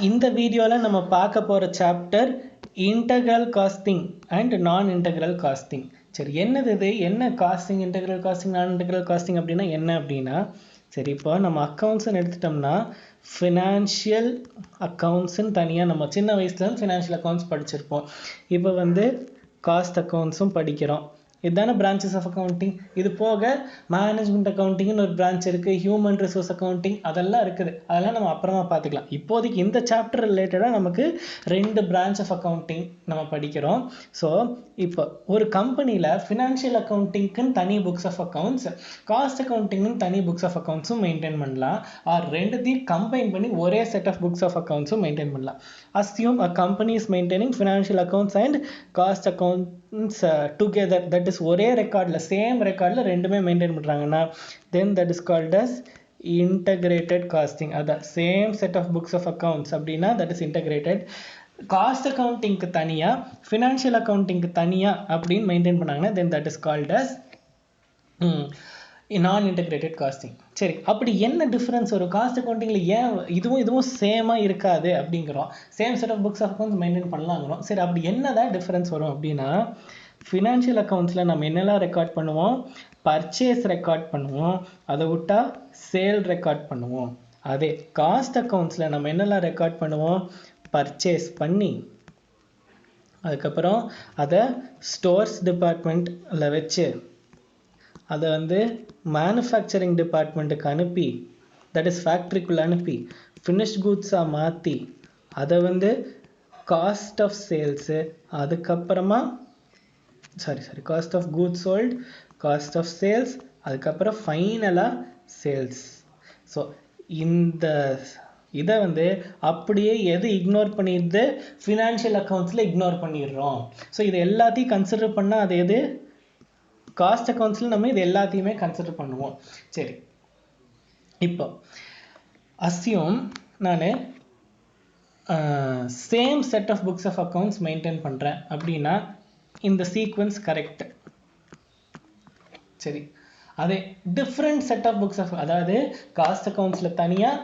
இந்த வீடியோவில் நம்ம பார்க்க போகிற சாப்டர் இன்டெக்ரல் காஸ்டிங் அண்ட் நான் இன்டெக்ரல் காஸ்டிங். சரி, என்னது இது? என்ன காஸ்டிங், இன்டெக்ரல் காஸ்டிங், நான் இன்டெக்ரல் காஸ்டிங் அப்படின்னா என்ன அப்படின்னா, சரி இப்போ நம்ம அக்கௌண்ட்ஸ்ன்னு எடுத்துட்டோம்னா ஃபினான்ஷியல் அக்கௌண்ட்ஸ்ன்னு தனியாக நம்ம சின்ன வயசுலேருந்து ஃபினான்ஷியல் அக்கௌண்ட்ஸ் படிச்சிருப்போம். இப்போ காஸ்ட் அக்கௌண்ட்ஸும் படிக்கிறோம். இதுதானே பிரான்ச்சஸ் ஆஃப் அக்கௌண்டிங். இது போக மேனேஜ்மெண்ட் அக்கௌண்டிங்னு ஒரு பிரான்ச் இருக்குது, ஹியூமன் ரிசோர்ஸ் அக்கௌண்டிங் அதெல்லாம் இருக்குது. அதெல்லாம் நம்ம அப்புறமா பார்த்துக்கலாம். இப்போதைக்கு இந்த சாப்டர் ரிலேட்டடாக நமக்கு 2 பிரான்ச் ஆஃப் அக்கௌண்டிங் நம்ம படிக்கிறோம். ஸோ இப்போ ஒரு கம்பெனியில் ஃபினான்ஷியல் அக்கௌண்டிங்க்குன்னு தனி புக்ஸ் ஆஃப் அக்கௌண்ட்ஸ், காஸ்ட் அக்கௌண்டிங்னு தனி புக்ஸ் ஆஃப் அக்கௌண்ட்ஸும் மெயின்டைன் பண்ணலாம். ஆர் ரெண்டுத்தையும் கம்பைன் பண்ணி ஒரே செட் ஆஃப் புக்ஸ் ஆஃப் அக்கௌண்ட்ஸும் மெயின்டைன் பண்ணலாம். Assume a company is maintaining financial accounts and cost accounts together, that is ஒரே ரெக்கார்டில் சேம் ரெக்கார்டில் ரெண்டுமே மெயின்டைன் பண்ணுறாங்கன்னா then that is called as integrated costing. அதான் same set of books of accounts அப்படின்னா that is integrated. Cost அக்கௌண்டிங்க்கு தனியாக, financial அக்கௌண்டிங்க்கு தனியாக அப்படின்னு மெயின்டைன் பண்ணாங்கன்னா தென் தட் இஸ் கால்ட் அஸ் நான் இன்டகிரேட்டட் காஸ்டிங். சரி, அப்படி என்ன டிஃப்ரென்ஸ் வரும் காஸ்ட் அக்கௌண்டிங்கில்? ஏன் இதுவும் சேமாக இருக்காது அப்படிங்கிறோம், same set of books of accounts maintain பண்ணலாங்கிறோம். சரி, அப்படி என்னதான் டிஃப்ரென்ஸ் வரும் அப்படின்னா, ஃபினான்ஷியல் அக்கௌண்ட்ஸில் நம்ம என்னெல்லாம் ரெக்கார்ட் பண்ணுவோம்? பர்ச்சேஸ் ரெக்கார்ட் பண்ணுவோம், அதை விட்டா சேல் ரெக்கார்ட் பண்ணுவோம். அதே காஸ்ட் அக்கௌண்ட்ஸில் நம்ம என்னெல்லாம் ரெக்கார்ட் பண்ணுவோம்? பர்ச்சேஸ் பண்ணி அதுக்கப்புறம் அதை ஸ்டோர்ஸ் டிபார்ட்மெண்ட்டில் வச்சு அதை மேனுஃபேக்சரிங் டிபார்ட்மெண்ட்டுக்கு அனுப்பி, தட் இஸ் ஃபேக்ட்ரிக்குள்ளே அனுப்பி ஃபினிஷ்ட் குட்ஸாக மாற்றி அதை காஸ்ட் ஆஃப் சேல்ஸு, அதுக்கப்புறமா cost of goods sold, cost of sales, அதுக்கப்புறம் ஃபைனலாக சேல்ஸ். ஸோ இந்த இதை அப்படியே எது இக்னோர் பண்ணிடுது? ஃபினான்ஷியல் அக்கௌண்ட்ஸில் இக்னோர் பண்ணிடுறோம். ஸோ இது எல்லாத்தையும் கன்சிடர் பண்ணால் அது எது? காஸ்ட் அக்கௌண்ட்ஸில் நம்ம இது எல்லாத்தையுமே கன்சிடர் பண்ணுவோம். சரி, இப்போ அஸ்யூம் நான் same set of books of accounts maintain பண்ணுறேன் அப்படின்னா இந்த சீக்வன்ஸ் கரெக்ட். சரி, அதே different set of books of, அதாவது காஸ்ட் அக்கௌண்ட்ஸில் தனியாக,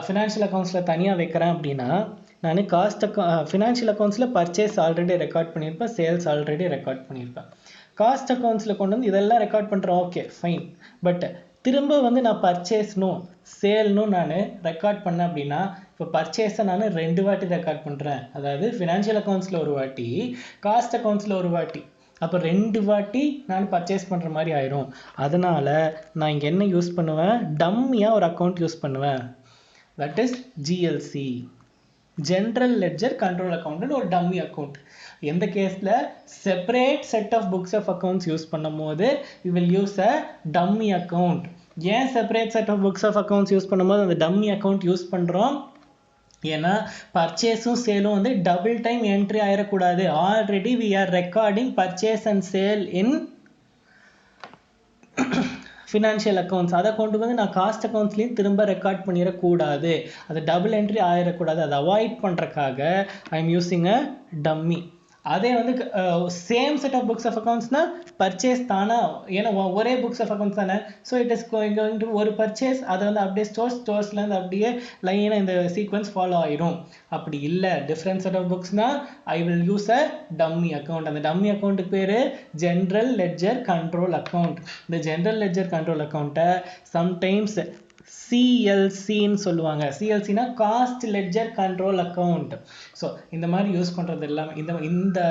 ஃபினான்ஷியல் அக்கௌண்ட்ஸில் தனியாக வைக்கிறேன் அப்படின்னா நான் ஃபினான்ஷியல் அக்கௌண்ட்ஸில் பர்ச்சேஸ் ஆல்ரெடி ரெக்கார்ட் பண்ணியிருப்பேன், சேல்ஸ் ஆல்ரெடி ரெக்கார்ட் பண்ணியிருப்பேன். காஸ்ட் அக்கௌண்ட்ஸில் கொண்டு இதெல்லாம் ரெக்கார்ட் பண்ணுறேன், ஓகே ஃபைன். பட் திரும்ப நான் பர்ச்சேஸ்னும் சேல்னும் நான் ரெக்கார்ட் பண்ணேன் அப்படின்னா, இப்போ பர்ச்சேஸை நான் 2 வாட்டி ரெக்கார்ட் பண்ணுறேன். அதாவது ஃபினான்ஷியல் அக்கௌண்ட்ஸில் ஒரு வாட்டி, காஸ்ட் அக்கௌண்ட்ஸில் ஒரு வாட்டி. அப்போ 2 வாட்டி நான் பர்ச்சேஸ் பண்ணுற மாதிரி ஆயிரும். அதனால் நான் இங்கே என்ன யூஸ் பண்ணுவேன்? டம்மியாக ஒரு அக்கௌண்ட் யூஸ் பண்ணுவேன், that is GLC, general ledger control அக்கௌண்ட்னு ஒரு டம்மி அக்கௌண்ட். எந்த கேஸில் separate set of books of accounts use பண்ணும் போது we will use a dummy account. ஏன் separate set of books of accounts use பண்ணும்போது அந்த டம்மி அக்கௌண்ட் யூஸ் பண்ணுறோம்? ஏன்னா பர்ச்சேஸும் சேலும் டபுள் டைம் என்ட்ரி ஆயிடக்கூடாது. Already we are recording purchase and sale in financial accounts. அதை கொண்டு நான் காஸ்ட் அக்கௌண்ட்ஸ்லேயும் திரும்ப ரெக்கார்ட் பண்ணிடக்கூடாது, அது டபுள் என்ட்ரி ஆயிடக்கூடாது. அதை அவாய்ட் பண்ணுறக்காக I am using a dummy. அதே same set of books of அக்கௌண்ட்ஸ்னா பர்ச்சேஸ் தானே, ஏன்னா ஒரே புக்ஸ் ஆஃப் அக்கௌண்ட்ஸ் தானே. So it is going to ஒரு பர்ச்சேஸ், அதை அப்படியே ஸ்டோர்ஸ்லேருந்து அப்படியே லைனாக இந்த சீக்வன்ஸ் ஃபாலோ ஆயிரும். அப்படி இல்லை, டிஃப்ரெண்ட் செட் ஆஃப் புக்ஸ்னால் I will use a dummy account. அந்த டம்மி அக்கௌண்ட்டுக்கு பேர் ஜென்ரல் லெட்ஜர் கண்ட்ரோல் அக்கௌண்ட். இந்த ஜென்ரல் லெட்ஜர் கண்ட்ரோல் அக்கௌண்ட்டை சம்டைம்ஸ் சிஎல்சின்னு சொல்லுவாங்க. சிஎல்சினா cost ledger control account. So இந்த மாதிரி யூஸ் பண்ணுறது எல்லாமே இந்த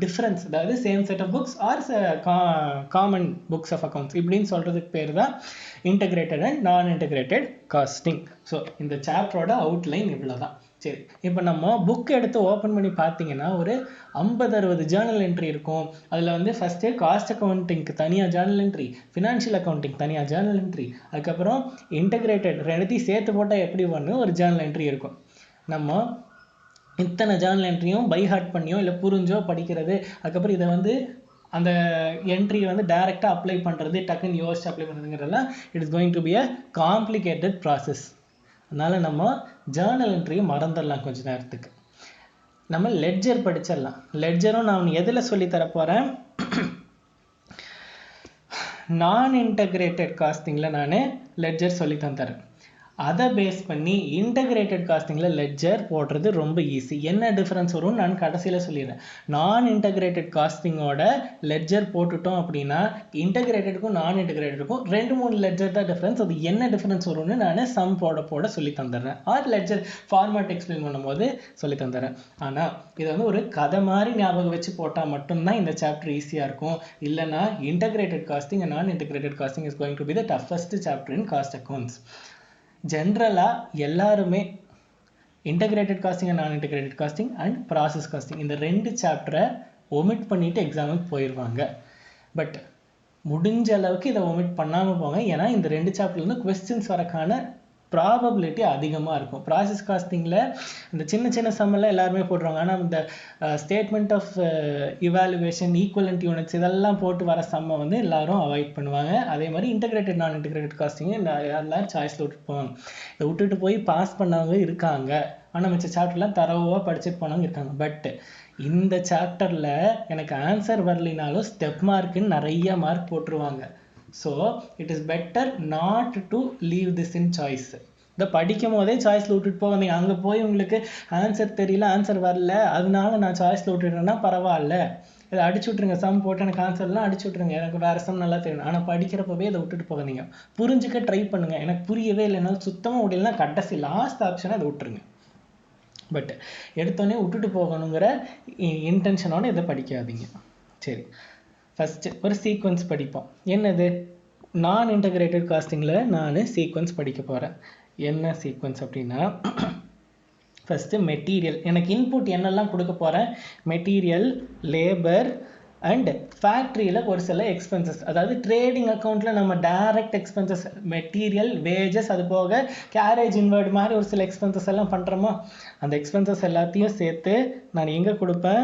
டிஃப்ரென்ஸ், அதாவது same set of books or common books of accounts இப்படின்னு சொல்கிறதுக்கு பேர் தான் integrated and non integrated costing. So இந்த சாப்டரோட அவுட்லைன் இவ்வளோ தான். சரி, இப்போ நம்ம புக் எடுத்து ஓப்பன் பண்ணி பார்த்தீங்கன்னா ஒரு 50-60 ஜேர்னல் என்ட்ரி இருக்கும். அதில் ஃபஸ்ட்டு காஸ்ட் அக்கௌண்டிங்க்கு தனியாக ஜேர்னல் என்ட்ரி, ஃபினான்ஷியல் அக்கௌண்டிங் தனியாக ஜேர்னல் என்ட்ரி, அதுக்கப்புறம் இன்டகிரேட்டட் ரெண்டுத்தையும் சேர்த்து போட்டால் எப்படி ஒரு ஜேர்னல் என்ட்ரி இருக்கும். நம்ம இத்தனை ஜேர்னல் என்ட்ரியும் பை ஹார்ட் பண்ணியோ இல்லை புரிஞ்சோ படிக்கிறது, அதுக்கப்புறம் இதை அந்த என்ட்ரியை டைரெக்டாக அப்ளை பண்ணுறது, டக்குன்னு யோசிச்சு அப்ளை பண்ணுறதுங்கிறதெல்லாம் it is going to be a complicated process. அதனால் நம்ம ஜேர்னல் என்ட்ரியை மறந்துடலாம் கொஞ்ச நேரத்துக்கு. நம்ம லெட்ஜர் படிச்சிடலாம். லெட்ஜரும் நான் எதில் சொல்லி தரப்போகிறேன்? நான் இன்டகிரேட்டட் காஸ்டிங்கில் நான் லெட்ஜர் சொல்லி தரேன். அதை பேஸ் பண்ணி இன்டகிரேட்டட் காஸ்டிங்கில் லெட்ஜர் போடுறது ரொம்ப ஈஸி. என்ன டிஃப்ரென்ஸ் வரும்னு நான் கடைசியில் சொல்லிடுறேன். நான் இன்டகிரேட்டட் காஸ்டிங்கோட லெட்ஜர் போட்டுட்டோம் அப்படின்னா இன்டகிரேட்டடுக்கும் நான் இன்டகிரேட்டடுக்கும் 2-3 லெட்ஜர் தான் டிஃப்ரென்ஸ். அது என்ன டிஃப்ரென்ஸ் வரும்னு நான் சம் போட சொல்லி தந்துடுறேன், ஆர் லெட்ஜர் ஃபார்மேட் எக்ஸ்பிளைன் பண்ணும்போது சொல்லி தந்துடுறேன். ஆனால் இதை வந்து ஒரு கதை மாதிரி ஞாபகம் வச்சு போட்டால் மட்டும்தான் இந்த சாப்டர் ஈஸியாக இருக்கும். இல்லைனா integrated costing and non integrated costing is going to be the toughest chapter in cost accounts. ஜென்ரலாக எல்லாருமே integrated costing and non integrated costing and process costing இந்த 2 சாப்டரை ஒமிட் பண்ணிவிட்டு எக்ஸாமுக்கு போயிடுவாங்க. பட் முடிஞ்ச அளவுக்கு இதை ஒமிட் பண்ணாமல் போங்க. ஏன்னா இந்த 2 சாப்டர்லேருந்து கொஸ்டின்ஸ் வரக்கான ப்ராபபிலிட்டி அதிகமாக இருக்கும். ப்ராசஸ் காஸ்டிங்கில் இந்த சின்ன சம்மெல்லாம் எல்லாருமே போடுறாங்க. ஆனால் இந்த statement of evaluation, equivalent units இதெல்லாம் போட்டு வர சம்மை வந்து எல்லாரும் அவாய்ட் பண்ணுவாங்க. அதே மாதிரி இன்டகிரேட்டட் நான் இன்டகிரேட்டட் காஸ்டிங்கு எல்லாரும் சாய்ஸில் விட்டுட்டு போவாங்க. இதை விட்டுட்டு போய் பாஸ் பண்ணவங்க இருக்காங்க. ஆனால் மிச்ச சாப்டர்லாம் தரவாக படிச்சுட்டு போனவங்க இருக்காங்க. பட் இந்த சாப்டரில் எனக்கு ஆன்சர் வரலினாலும் ஸ்டெப் மார்க்குன்னு நிறைய மார்க் போட்டுருவாங்க. So it is better not to leave this in choice. இதை படிக்கும் போதே சாய்ஸில் விட்டுட்டு போவாங்க. அங்கே போய் உங்களுக்கு ஆன்சர் தெரியல, ஆன்சர் வரல, அதனால நான் சாய்ஸில் விட்டுட்டேன்னா பரவாயில்ல, இதை அடிச்சு விட்ருங்க. சம் போட்டு எனக்கு ஆன்சர்லாம் அடிச்சு விட்ருங்க, எனக்கு வேறு சம் நல்லா தெரியும். ஆனால் படிக்கிறப்பவே இதை விட்டுட்டு போகாதீங்க. புரிஞ்சுக்க ட்ரை பண்ணுங்கள். எனக்கு புரியவே இல்லைன்னா சுத்தமாக முடியலன்னா கடைசி லாஸ்ட் ஆப்ஷனை அதை விட்டுருங்க. பட் எடுத்தோடனே விட்டுட்டு போகணுங்கிற இன்டென்ஷனோட இதை படிக்காதீங்க. சரி, ஃபஸ்ட்டு ஒரு சீக்வன்ஸ் படிப்போம். என்னது? நான் இன்டகிரேட்டட் காஸ்டிங்கில் நான் சீக்வன்ஸ் படிக்க போகிறேன். என்ன சீக்வன்ஸ் அப்படின்னா, ஃபஸ்ட்டு மெட்டீரியல். எனக்கு இன்புட் என்னெல்லாம் கொடுக்க போகிறேன்? மெட்டீரியல், லேபர் அண்ட் ஃபேக்ட்ரியில் ஒரு சில எக்ஸ்பென்சஸ். அதாவது ட்ரேடிங் அக்கௌண்ட்டில் நம்ம டைரக்ட் எக்ஸ்பென்சஸ், மெட்டீரியல், வேஜஸ், அது போக கேரேஜ் இன்வர்ட் மாதிரி ஒரு சில எக்ஸ்பென்சஸ் எல்லாம் பண்ணுறோமா, அந்த எக்ஸ்பென்சஸ் எல்லாத்தையும் சேர்த்து நான் எங்கே கொடுப்பேன்?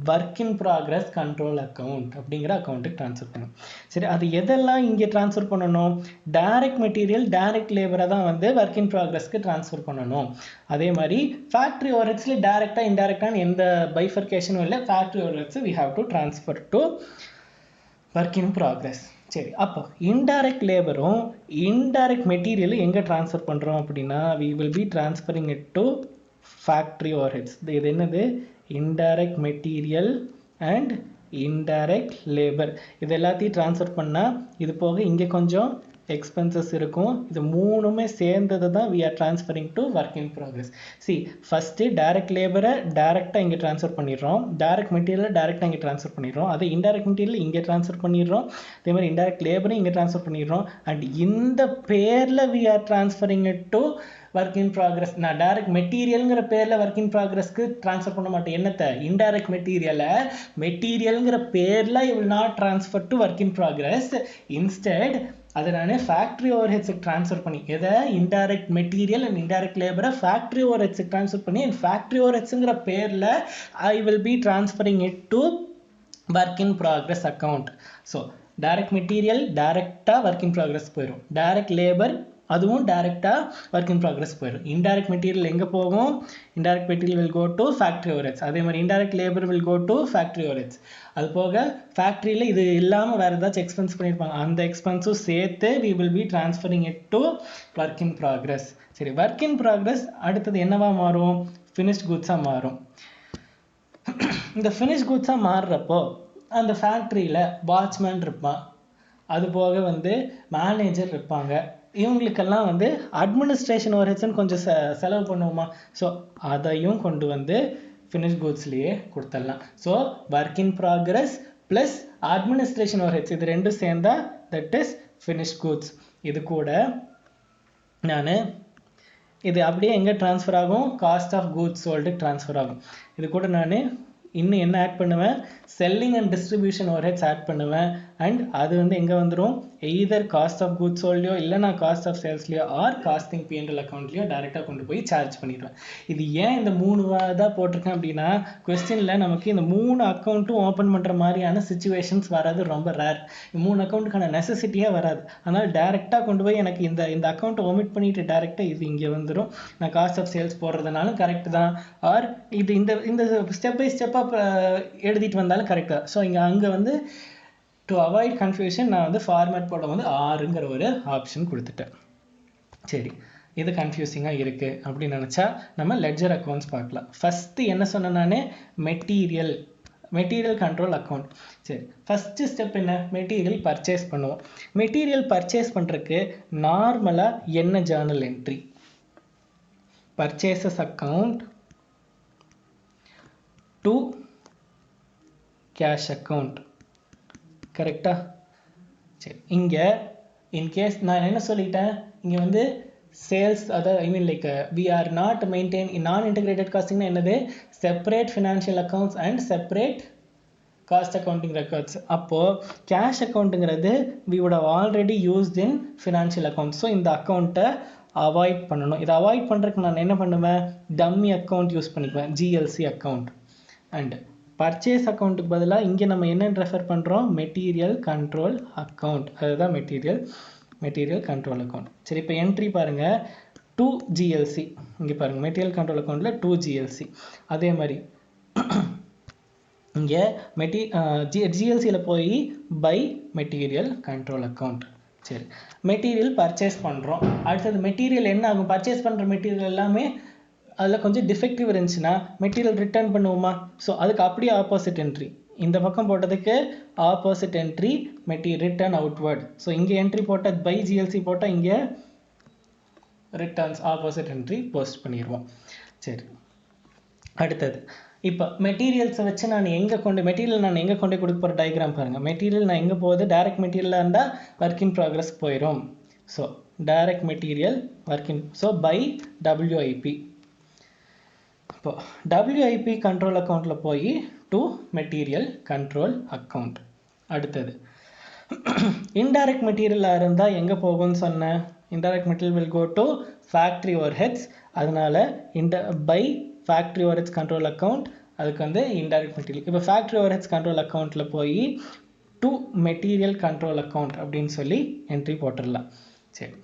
Work in progress control account அப்படிங்கிற அக்கௌண்ட்டுக்கு ட்ரான்ஸ்ஃபர் பண்ணணும். சரி, அது எதெல்லாம் இங்கே ட்ரான்ஸ்ஃபர் பண்ணணும்? டைரக்ட் மெட்டீரியல், டைரக்ட் லேபரை தான் வந்து ஒர்க் இன் ப்ராக்ரஸ்க்கு ட்ரான்ஸ்ஃபர் பண்ணணும். அதே மாதிரி ஃபேக்ட்ரி ஓவர்ஹெட்ஸில் டைரெக்டாக இன்டைரக்டான எந்த பைஃபர்கேஷனும் இல்லை. Factory overheads we have to transfer to work in progress. சரி, அப்போ இன்டைரக்ட் லேபரும் இன்டைரக்ட் மெட்டீரியலும் எங்கே ட்ரான்ஸ்ஃபர் பண்ணுறோம் அப்படின்னா, we will be transferring it to factory overheads. இது என்னது? Indirect material and indirect labour. இது எல்லாத்தையும் ட்ரான்ஸ்ஃபர் பண்ணால் இது போக இங்கே கொஞ்சம் எக்ஸ்பென்சஸ் இருக்கும். இது மூணுமே சேர்ந்தது தான் we are transferring to work in progress. See, first direct லேபரை டைரெக்டாக இங்கே ட்ரான்ஸ்ஃபர் பண்ணிடுறோம், டைரக்ட் மெட்டீரியலை டைரெக்டாக இங்கே ட்ரான்ஸ்ஃபர் பண்ணிடுறோம், அதே இன்டைரக்ட் மெட்டீரியல் இங்கே ட்ரான்ஸ்ஃபர் பண்ணிடுறோம், அதே மாதிரி இன்டைரக்ட் லேபரை இங்கே ட்ரான்ஸ்ஃபர் பண்ணிடுறோம். அண்ட் இந்த பேரில் we are transferring it to work in progress. நான் டைரக்ட் மெட்டீரியல்ங்கிற பேரில் ஒர்க் இன் ப்ராக்ரஸ்க்கு ட்ரான்ஸ்ஃபர் பண்ண மாட்டேன். என்னத்தை? இன்டைரக்ட் மெட்டீரியல்ங்கிற பேரில் you will not transfer to work in progress. Instead அதை நான் ஃபேக்ட்ரி ஓவர்ஹெட்ஸுக்கு ட்ரான்ஸ்ஃபர் பண்ணி, எதை? இன்டைரக்ட் மெட்டீரியல் அண்ட் இன்டைரக்ட் லேபரை ஃபேக்ட்ரி ஓவர்ஹெட்ஸுக்கு ட்ரான்ஸ்ஃபர் பண்ணி, அண்ட் ஃபேக்ட்ரி ஓவர்ஹெட்ஸுங்கிற பேரில் I will be transferring it to work in progress account. So direct material டைரெக்டாக ஒர்க் இன் ப்ராக்ரஸ் போயிடும், டைரக்ட் லேபர் அதுவும் டைரெக்டாக ஒர்க் இன் ப்ராக்ரஸ் போயிடும். இன்டைரக்ட் மெட்டீரியல் எங்கே போகும்? Indirect material will go to factory overheads. அதே மாதிரி indirect labour will go to factory overheads. அது போக ஃபேக்ட்ரியில் இது இல்லாமல் வேறு ஏதாச்சும் எக்ஸ்பென்ஸ் பண்ணியிருப்பாங்க, அந்த எக்ஸ்பென்ஸும் சேர்த்து we will be transferring it to work in progress. சரி, ஒர்க் இன் ப்ராக்ரஸ் அடுத்தது என்னவா மாறும்? ஃபினிஷ்ட் குட்ஸாக மாறும். இந்த ஃபினிஷ் குட்ஸாக மாறுறப்போ அந்த ஃபேக்ட்ரியில் வாட்ச்மேன் இருப்பான், அது போக வந்து மேனேஜர் இருப்பாங்க. இவங்களுக்கெல்லாம் வந்து அட்மினிஸ்ட்ரேஷன் ஓவர்ஹெட்ஸ்ன்னு கொஞ்சம் செலவு பண்ணுவோமா, ஸோ அதையும் கொண்டு வந்து ஃபினிஷ் குட்ஸ்லேயே கொடுத்துடலாம். So work in progress plus administration overheads இது ரெண்டும் சேர்ந்தா தட் இஸ் ஃபினிஷ் குட்ஸ். இது கூட நான் இது அப்படியே எங்கே ட்ரான்ஸ்ஃபர் ஆகும்? காஸ்ட் ஆஃப் குட்ஸ் சோல்டுக்கு ட்ரான்ஸ்ஃபர் ஆகும். இது கூட நான் இன்னும் என்ன ஆட் பண்ணுவேன்? Selling and distribution overheads add பண்ணுவேன். அண்ட் அது வந்து எங்கே வந்துடும்? எய்தர் காஸ்ட் ஆஃப் குட்ஸ் சோல்லையோ இல்லைனா காஸ்ட் ஆஃப் சேல்ஸ்லையோ ஆர் காஸ்டிங் P&L அக்கௌண்ட்லையோ டைரெக்டாக கொண்டு போய் சார்ஜ் பண்ணிடுவேன். இது ஏன் இந்த 3 தான் போட்டிருக்கேன் அப்படின்னா, கொஸ்டினில் நமக்கு இந்த 3 அக்கௌண்ட்டும் ஓப்பன் பண்ணுற மாதிரியான சுச்சுவேஷன்ஸ் வராது, ரொம்ப ரேர். 3 அக்கௌண்ட்டுக்கான நெசசிட்டியே வராது. அதனால் டைரெக்டாக கொண்டு போய் எனக்கு இந்த அக்கௌண்ட்டை ஒமிட் பண்ணிவிட்டு டைரெக்டாக இது இங்கே வந்துடும். நான் காஸ்ட் ஆஃப் சேல்ஸ் போடுறதுனாலும் கரெக்ட் தான், ஆர் இது இந்த ஸ்டெப் பை ஸ்டெப்பாக எழுதிட்டு வந்தாலும் கரெக்டாக. ஸோ அங்கே வந்து டு அவாய்ட் கன்ஃபியூஷன் நான் வந்து ஃபார்மேட் போட வந்து 6ங்கிற ஒரு ஆப்ஷன் கொடுத்துட்டேன். சரி, இது கன்ஃபியூசிங்காக இருக்குது அப்படின்னு நினச்சா நம்ம லெட்ஜர் அக்கௌண்ட்ஸ் பார்க்கலாம். ஃபஸ்ட்டு என்ன சொன்னேன் நான்? Material control account. சரி, ஃபஸ்ட்டு ஸ்டெப் என்ன? மெட்டீரியல் பர்ச்சேஸ் பண்ணுவோம். மெட்டீரியல் பர்ச்சேஸ் பண்ணுறதுக்கு நார்மலாக என்ன Journal entry? Purchases account to cash account. கரெக்டா? சரி, இங்கே இன்கேஸ் நான் என்ன சொல்லிட்டேன், இங்கே வந்து சேல்ஸ், அதாவது I mean like we are not maintain non integrated காஸ்டிங்னா என்னது? Separate financial accounts and separate cost accounting records. அப்போது கேஷ் அக்கௌண்ட்டுங்கிறது we would have already used in financial account. So இந்த அக்கௌண்ட்டை அவாய்ட் பண்ணணும். இதை அவாய்ட் பண்ணுறதுக்கு நான் என்ன பண்ணுவேன்? டம்மி அக்கௌண்ட் யூஸ் பண்ணிக்குவேன், ஜிஎல்சி அக்கௌண்ட். அண்ட் பர்ச்சேஸ் அக்கௌண்ட்டுக்கு பதிலாக இங்கே நம்ம என்னென்னு ரெஃபர் பண்ணுறோம்? Material control account. அதுதான் மெட்டீரியல் கண்ட்ரோல் அக்கௌண்ட். சரி, இப்போ என்ட்ரி பாருங்கள், 2 GLC. இங்கே பாருங்கள், மெட்டீரியல் கண்ட்ரோல் அக்கௌண்ட்டில் 2 GLC. அதே மாதிரி இங்கே ஜிஎல்சியில் போய் பை மெட்டீரியல் கண்ட்ரோல் அக்கௌண்ட். சரி, மெட்டீரியல் பர்ச்சேஸ் பண்ணுறோம். அடுத்தது மெட்டீரியல் என்ன ஆகும்? பர்ச்சேஸ் பண்ணுற மெட்டீரியல் எல்லாமே அதில் கொஞ்சம் டிஃபெக்டிவ் இருந்துச்சுன்னா மெட்டீரியல் ரிட்டர்ன் பண்ணுவோமா? ஸோ அதுக்கு அப்படியே ஆப்போசிட் என்ட்ரி, இந்த பக்கம் போட்டதுக்கு opposite entry return outward. So இங்கே என்ட்ரி போட்டால் பை ஜிஎல்சி போட்டால் இங்கே ரிட்டர்ன்ஸ் ஆப்போசிட் என்ட்ரி போஸ்ட் பண்ணிடுவோம். சரி, அடுத்தது இப்போ மெட்டீரியல்ஸை வச்சு நான் எங்கே கொண்டு கொடுக்க போகிற டயக்ராம் பாருங்கள். மெட்டீரியல் நான் எங்கே போகுது? டைரக்ட் மெட்டீரியலாக இருந்தால் ஒர்க் இன் ப்ராக்ரஸ் போயிடும். So direct material so by WIP. இப்போ WIP கண்ட்ரோல் அக்கௌண்ட்டில் போய் டு மெட்டீரியல் கண்ட்ரோல் அக்கௌண்ட். அடுத்தது இன்டைரக்ட் மெட்டீரியலாக இருந்தால் எங்கே போகும்னு சொன்னேன்? Indirect material will go to factory overheads. அதனால by factory overheads control account, அதுக்கு வந்து இன்டைரக்ட் மெட்டீரியல். இப்போ ஃபேக்ட்ரி ஓவர்ஹெட்ஸ் கண்ட்ரோல் அக்கௌண்ட்டில் போய் டு மெட்டீரியல் கண்ட்ரோல் அக்கௌண்ட் அப்படின்னு சொல்லி என்ட்ரி போட்டுடலாம். சரி,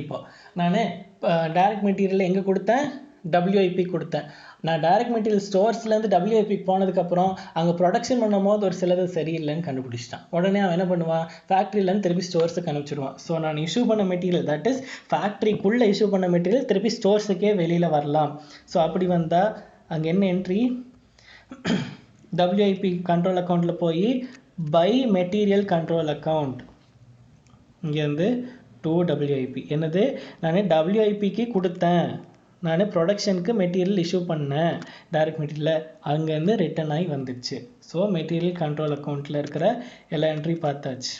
இப்போ நான் டைரக்ட் மெட்டீரியல் எங்கே கொடுத்தேன்? WIP கொடுத்தேன். நான் டைரக்ட் மெட்டீரியல் ஸ்டோர்ஸ்லேருந்து WIP போனதுக்கப்புறம் அங்கே ப்ரொடக்ஷன் பண்ணும் போது ஒரு சிலது சரியில்லைன்னு கண்டுபிடிச்சிட்டான். உடனே அவன் என்ன பண்ணுவான்? ஃபேக்ட்ரியிலேருந்து திருப்பி ஸ்டோர்ஸுக்கு அனுப்பிச்சிடுவான். ஸோ நான் இஷ்யூ பண்ண மெட்டீரியல், தட் இஸ் ஃபேக்ட்ரிக்குள்ளே இஷ்யூ பண்ண மெட்டீரியல் திருப்பி ஸ்டோர்ஸுக்கே வெளியில் வரலாம். ஸோ அப்படி வந்தால் அங்கே என்ன என்ட்ரி? WIP கண்ட்ரோல் அக்கௌண்ட்டில் போய் பை மெட்டீரியல் கண்ட்ரோல் அக்கௌண்ட். இங்கேருந்து 2 WIP. என்னது? நான் WIPக்கு கொடுத்தேன், நான் ப்ரொடக்ஷனுக்கு மெட்டீரியல் இஷ்யூ பண்ணேன் டைரக்ட் மெட்டீரியலில், அங்கேருந்து ரிட்டர்ன் ஆகி வந்துடுச்சு. ஸோ மெட்டீரியல் கண்ட்ரோல் அக்கௌண்ட்டில் இருக்கிற எல்லா என்ட்ரி பார்த்தாச்சு.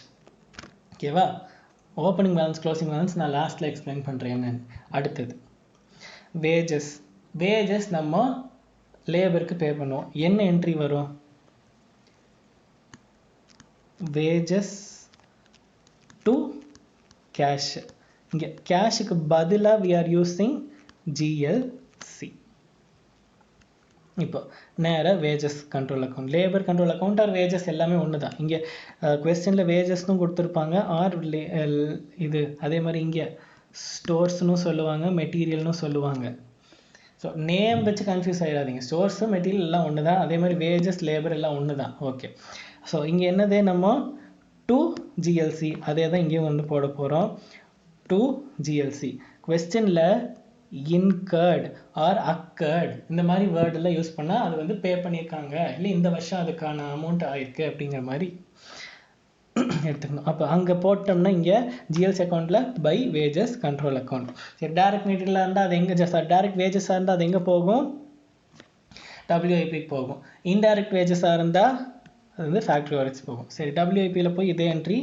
ஓகேவா? ஓப்பனிங் பேலன்ஸ், க்ளோசிங் பேலன்ஸ் நான் லாஸ்ட்டில் எக்ஸ்பிளைன் பண்ணுறேன் என்னன்னு. அடுத்தது வேஜஸ் நம்ம லேபருக்கு பே பண்ணுவோம். என்ன என்ட்ரி வரும்? Wages to cash. இங்கே கேஷுக்கு பதிலாக we are using GLC. இப்போ நேராக wages control account, labour control account R wages எல்லாமே ஒன்று தான். இங்கே கொஸ்டினில் வேஜஸ்னும் கொடுத்துருப்பாங்க ஆர் இது அதே மாதிரி இங்கே ஸ்டோர்ஸ்னு சொல்லுவாங்க, மெட்டீரியல்னு சொல்லுவாங்க. ஸோ நேம் வச்சு கன்ஃபியூஸ் ஆகிடாதீங்க. ஸ்டோர்ஸு மெட்டீரியல் எல்லாம் ஒன்று தான், அதே மாதிரி வேஜஸ் லேபர் எல்லாம் ஒன்று தான். ஓகே, ஸோ இங்கே என்னது? நம்ம 2 GLC அதே தான் இங்கேயும் ஒன்று போட போகிறோம். 2 GLC. கொஸ்டினில் இன்கர்ட் ஆர் அக்கர்ட் இந்த மாதிரி வேர்டெல்லாம் யூஸ் பண்ணால் அது வந்து பே பண்ணியிருக்காங்க, இல்லை இந்த வருஷம் அதுக்கான அமௌண்ட் ஆயிருக்கு அப்படிங்கிற மாதிரி எடுத்துக்கணும். அப்போ அங்கே போட்டோம்னா இங்கே ஜிஎல்சி அக்கௌண்ட்டில் பை வேஜஸ் கண்ட்ரோல் அக்கௌண்ட். சரி, டைரக்ட் மெட்டீரியலாக இருந்தால் அது எங்கே? டைரக்ட் வேஜஸாக இருந்தால் அது எங்கே போகும்? WIPக்கு போகும். இன்டைரக்ட் வேஜஸாக இருந்தால் அது வந்து ஃபேக்ட்ரி ஓவர்ஹெட்ஸ் போகும். சரி, WIPயில் போய் இதே என்ட்ரி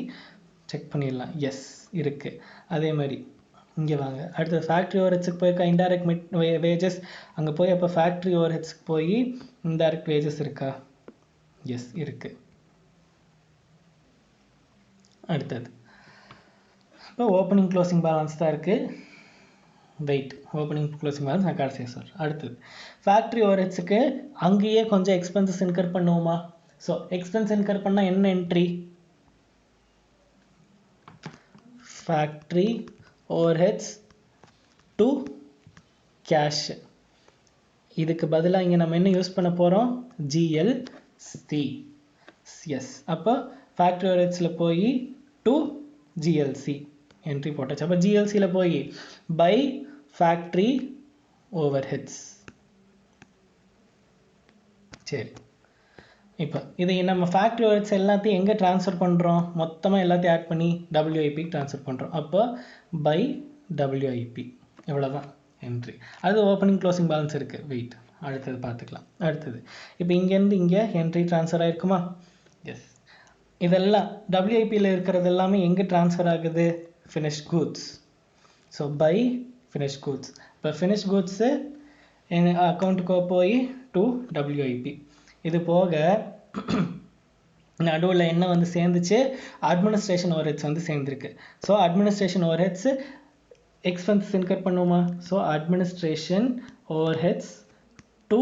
செக் பண்ணிடலாம். எஸ் இருக்குது. அதே மாதிரி இங்கே வாங்க, அடுத்தது ஃபேக்ட்ரி ஓவர்ஹெட்ஸுக்கு போயிருக்கா இன்டைரக்ட் வேஜஸ், அங்கே போய் அப்போ ஃபேக்ட்ரி ஓவர்ஹெட்ஸுக்கு போய் இன்டைரக்ட் வேஜஸ் இருக்கா? எஸ் இருக்குது. அடுத்தது இப்போ ஓப்பனிங் க்ளோசிங் பேலன்ஸ் தான் இருக்குது. வெயிட், ஓப்பனிங் க்ளோசிங் பேலன்ஸ் நான் கடைசியாக சொல்கிறேன். அடுத்தது ஃபேக்ட்ரி ஓவர்ஹெட்ஸுக்கு அங்கேயே கொஞ்சம் எக்ஸ்பென்சஸ் இன்கர் பண்ணுவோமா? ஸோ எக்ஸ்பென்ஸ் இன்கர் பண்ணால் என்ன entry? Factory overheads to cash. இதுக்கு பதிலாக இங்கே நம்ம என்ன யூஸ் பண்ண போகிறோம்? GLC. எஸ், அப்போ ஃபேக்ட்ரி ஓவர்ஹெட்ஸில் போய் டு GLC. என்ட்ரி போட்டாச்சு. அப்போ ஜிஎல்சியில் போய் பை ஃபேக்ட்ரி ஓவர் ஹெட்ஸ். சரி, இப்போ இதை நம்ம ஃபேக்ட்ரி ஓவர் ஹெட்ஸ் எல்லாத்தையும் எங்கே ட்ரான்ஸ்ஃபர் பண்ணுறோம்? மொத்தமாக எல்லாத்தையும் ஆட் பண்ணி டபிள்யூஐபிக்கு ட்ரான்ஸ்ஃபர் பண்ணுறோம். அப்போ பை டபிள்யூஐபி இவ்வளோதான் என்ட்ரி. அது ஓப்பனிங் க்ளோசிங் பேலன்ஸ் இருக்குது. வெயிட், அடுத்தது பார்த்துக்கலாம். அடுத்தது இப்போ இங்கேருந்து இங்கே என்ட்ரி ட்ரான்ஸ்ஃபர் ஆகிருக்குமா? எஸ். இதெல்லாம் டபிள்யூஐபியில் இருக்கிறது எல்லாமே எங்கே ட்ரான்ஸ்ஃபர் ஆகுது? Finish goods. So by finish goods. இப்போ ஃபினிஷ் கூட்ஸு அக்கௌண்ட்டுக்கு போய் டு டபிள்யூஐபி. இது போக நடுவில் என்ன வந்து சேர்ந்துச்சு? அட்மினிஸ்ட்ரேஷன் ஓவர்ஹெட்ஸ் வந்து சேர்ந்துருக்கு. So administration overheads expenses incur பண்ணுவோமா? So administration overheads to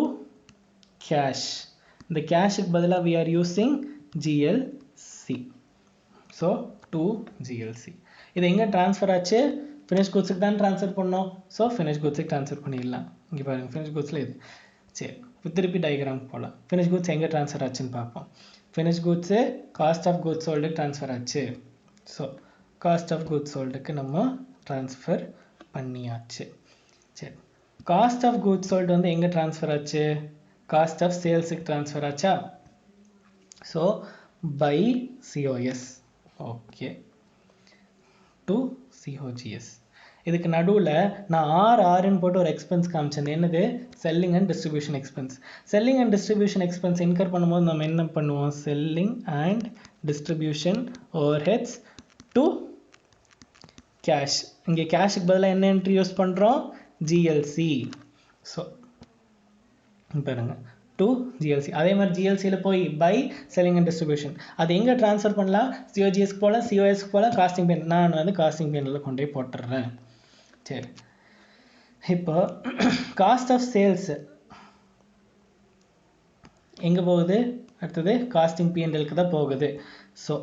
cash. இந்த கேஷுக்கு பதிலாக we are using GLC. So to GLC. இது எங்கே ட்ரான்ஸ்ஃபர் ஆச்சு? ஃபினிஷ் குட்ஸுக்கு தான் ட்ரான்ஸ்ஃபர் பண்ணோம். ஸோ ஃபினிஷ் குட்ஸுக்கு ட்ரான்ஸ்ஃபர் பண்ணிடலாம். இங்கே பாருங்கள், ஃபினிஷ் குட்ஸில் இது. சரி, திருப்பி டயக்ராம் போகலாம். ஃபினிஷ் குட்ஸ் எங்கே ட்ரான்ஸ்ஃபர் ஆச்சுன்னு பார்ப்போம். Finish goods cost of goods சோல்டுக்கு ட்ரான்ஸ்ஃபர் ஆச்சு. ஸோ காஸ்ட் ஆஃப் குட்ஸ் சோல்டுக்கு நம்ம ட்ரான்ஸ்ஃபர் பண்ணியாச்சு. சரி, காஸ்ட் ஆஃப் குட்ஸ் சோல்டு வந்து எங்கே ட்ரான்ஸ்ஃபர் ஆச்சு? காஸ்ட் ஆஃப் சேல்ஸுக்கு ட்ரான்ஸ்ஃபர் ஆச்சா? So by COS. Okay, to COGS. இதுக்கு நடுவில் நான் ஆர்ன்னு போட்டு ஒரு எக்ஸ்பென்ஸ் காமிச்சேன். என்னது? Selling and distribution expense. Selling and distribution expense incur பண்ணும்போது நம்ம என்ன பண்ணுவோம்? Selling and distribution overheads to cash. இங்கே கேஷுக்கு பதிலாக என்ன என்ட்ரி யூஸ் பண்ணுறோம்? ஜிஎல்சி. ஸோ பாருங்க, டு ஜிஎல்சி. அதே மாதிரி ஜிஎல்சியில் போய் பை செல்லிங் அண்ட் டிஸ்ட்ரிபியூஷன். அது எங்கே ட்ரான்ஸ்ஃபர் பண்ணலாம்? சிஓஜிஎஸ்க்கு போகலாம், சிஓஎஸ்க்கு போகலாம், காஸ்டிங் பெயின். நான் வந்து காஸ்டிங் பெயினில் கொண்டு போய் போட்டுடுறேன். சரி, இப்போ காஸ்ட் ஆஃப் சேல்ஸ் எங்கே போகுது? அடுத்தது காஸ்டிங் பிஎன்எல்க்கு தான் போகுது. ஸோ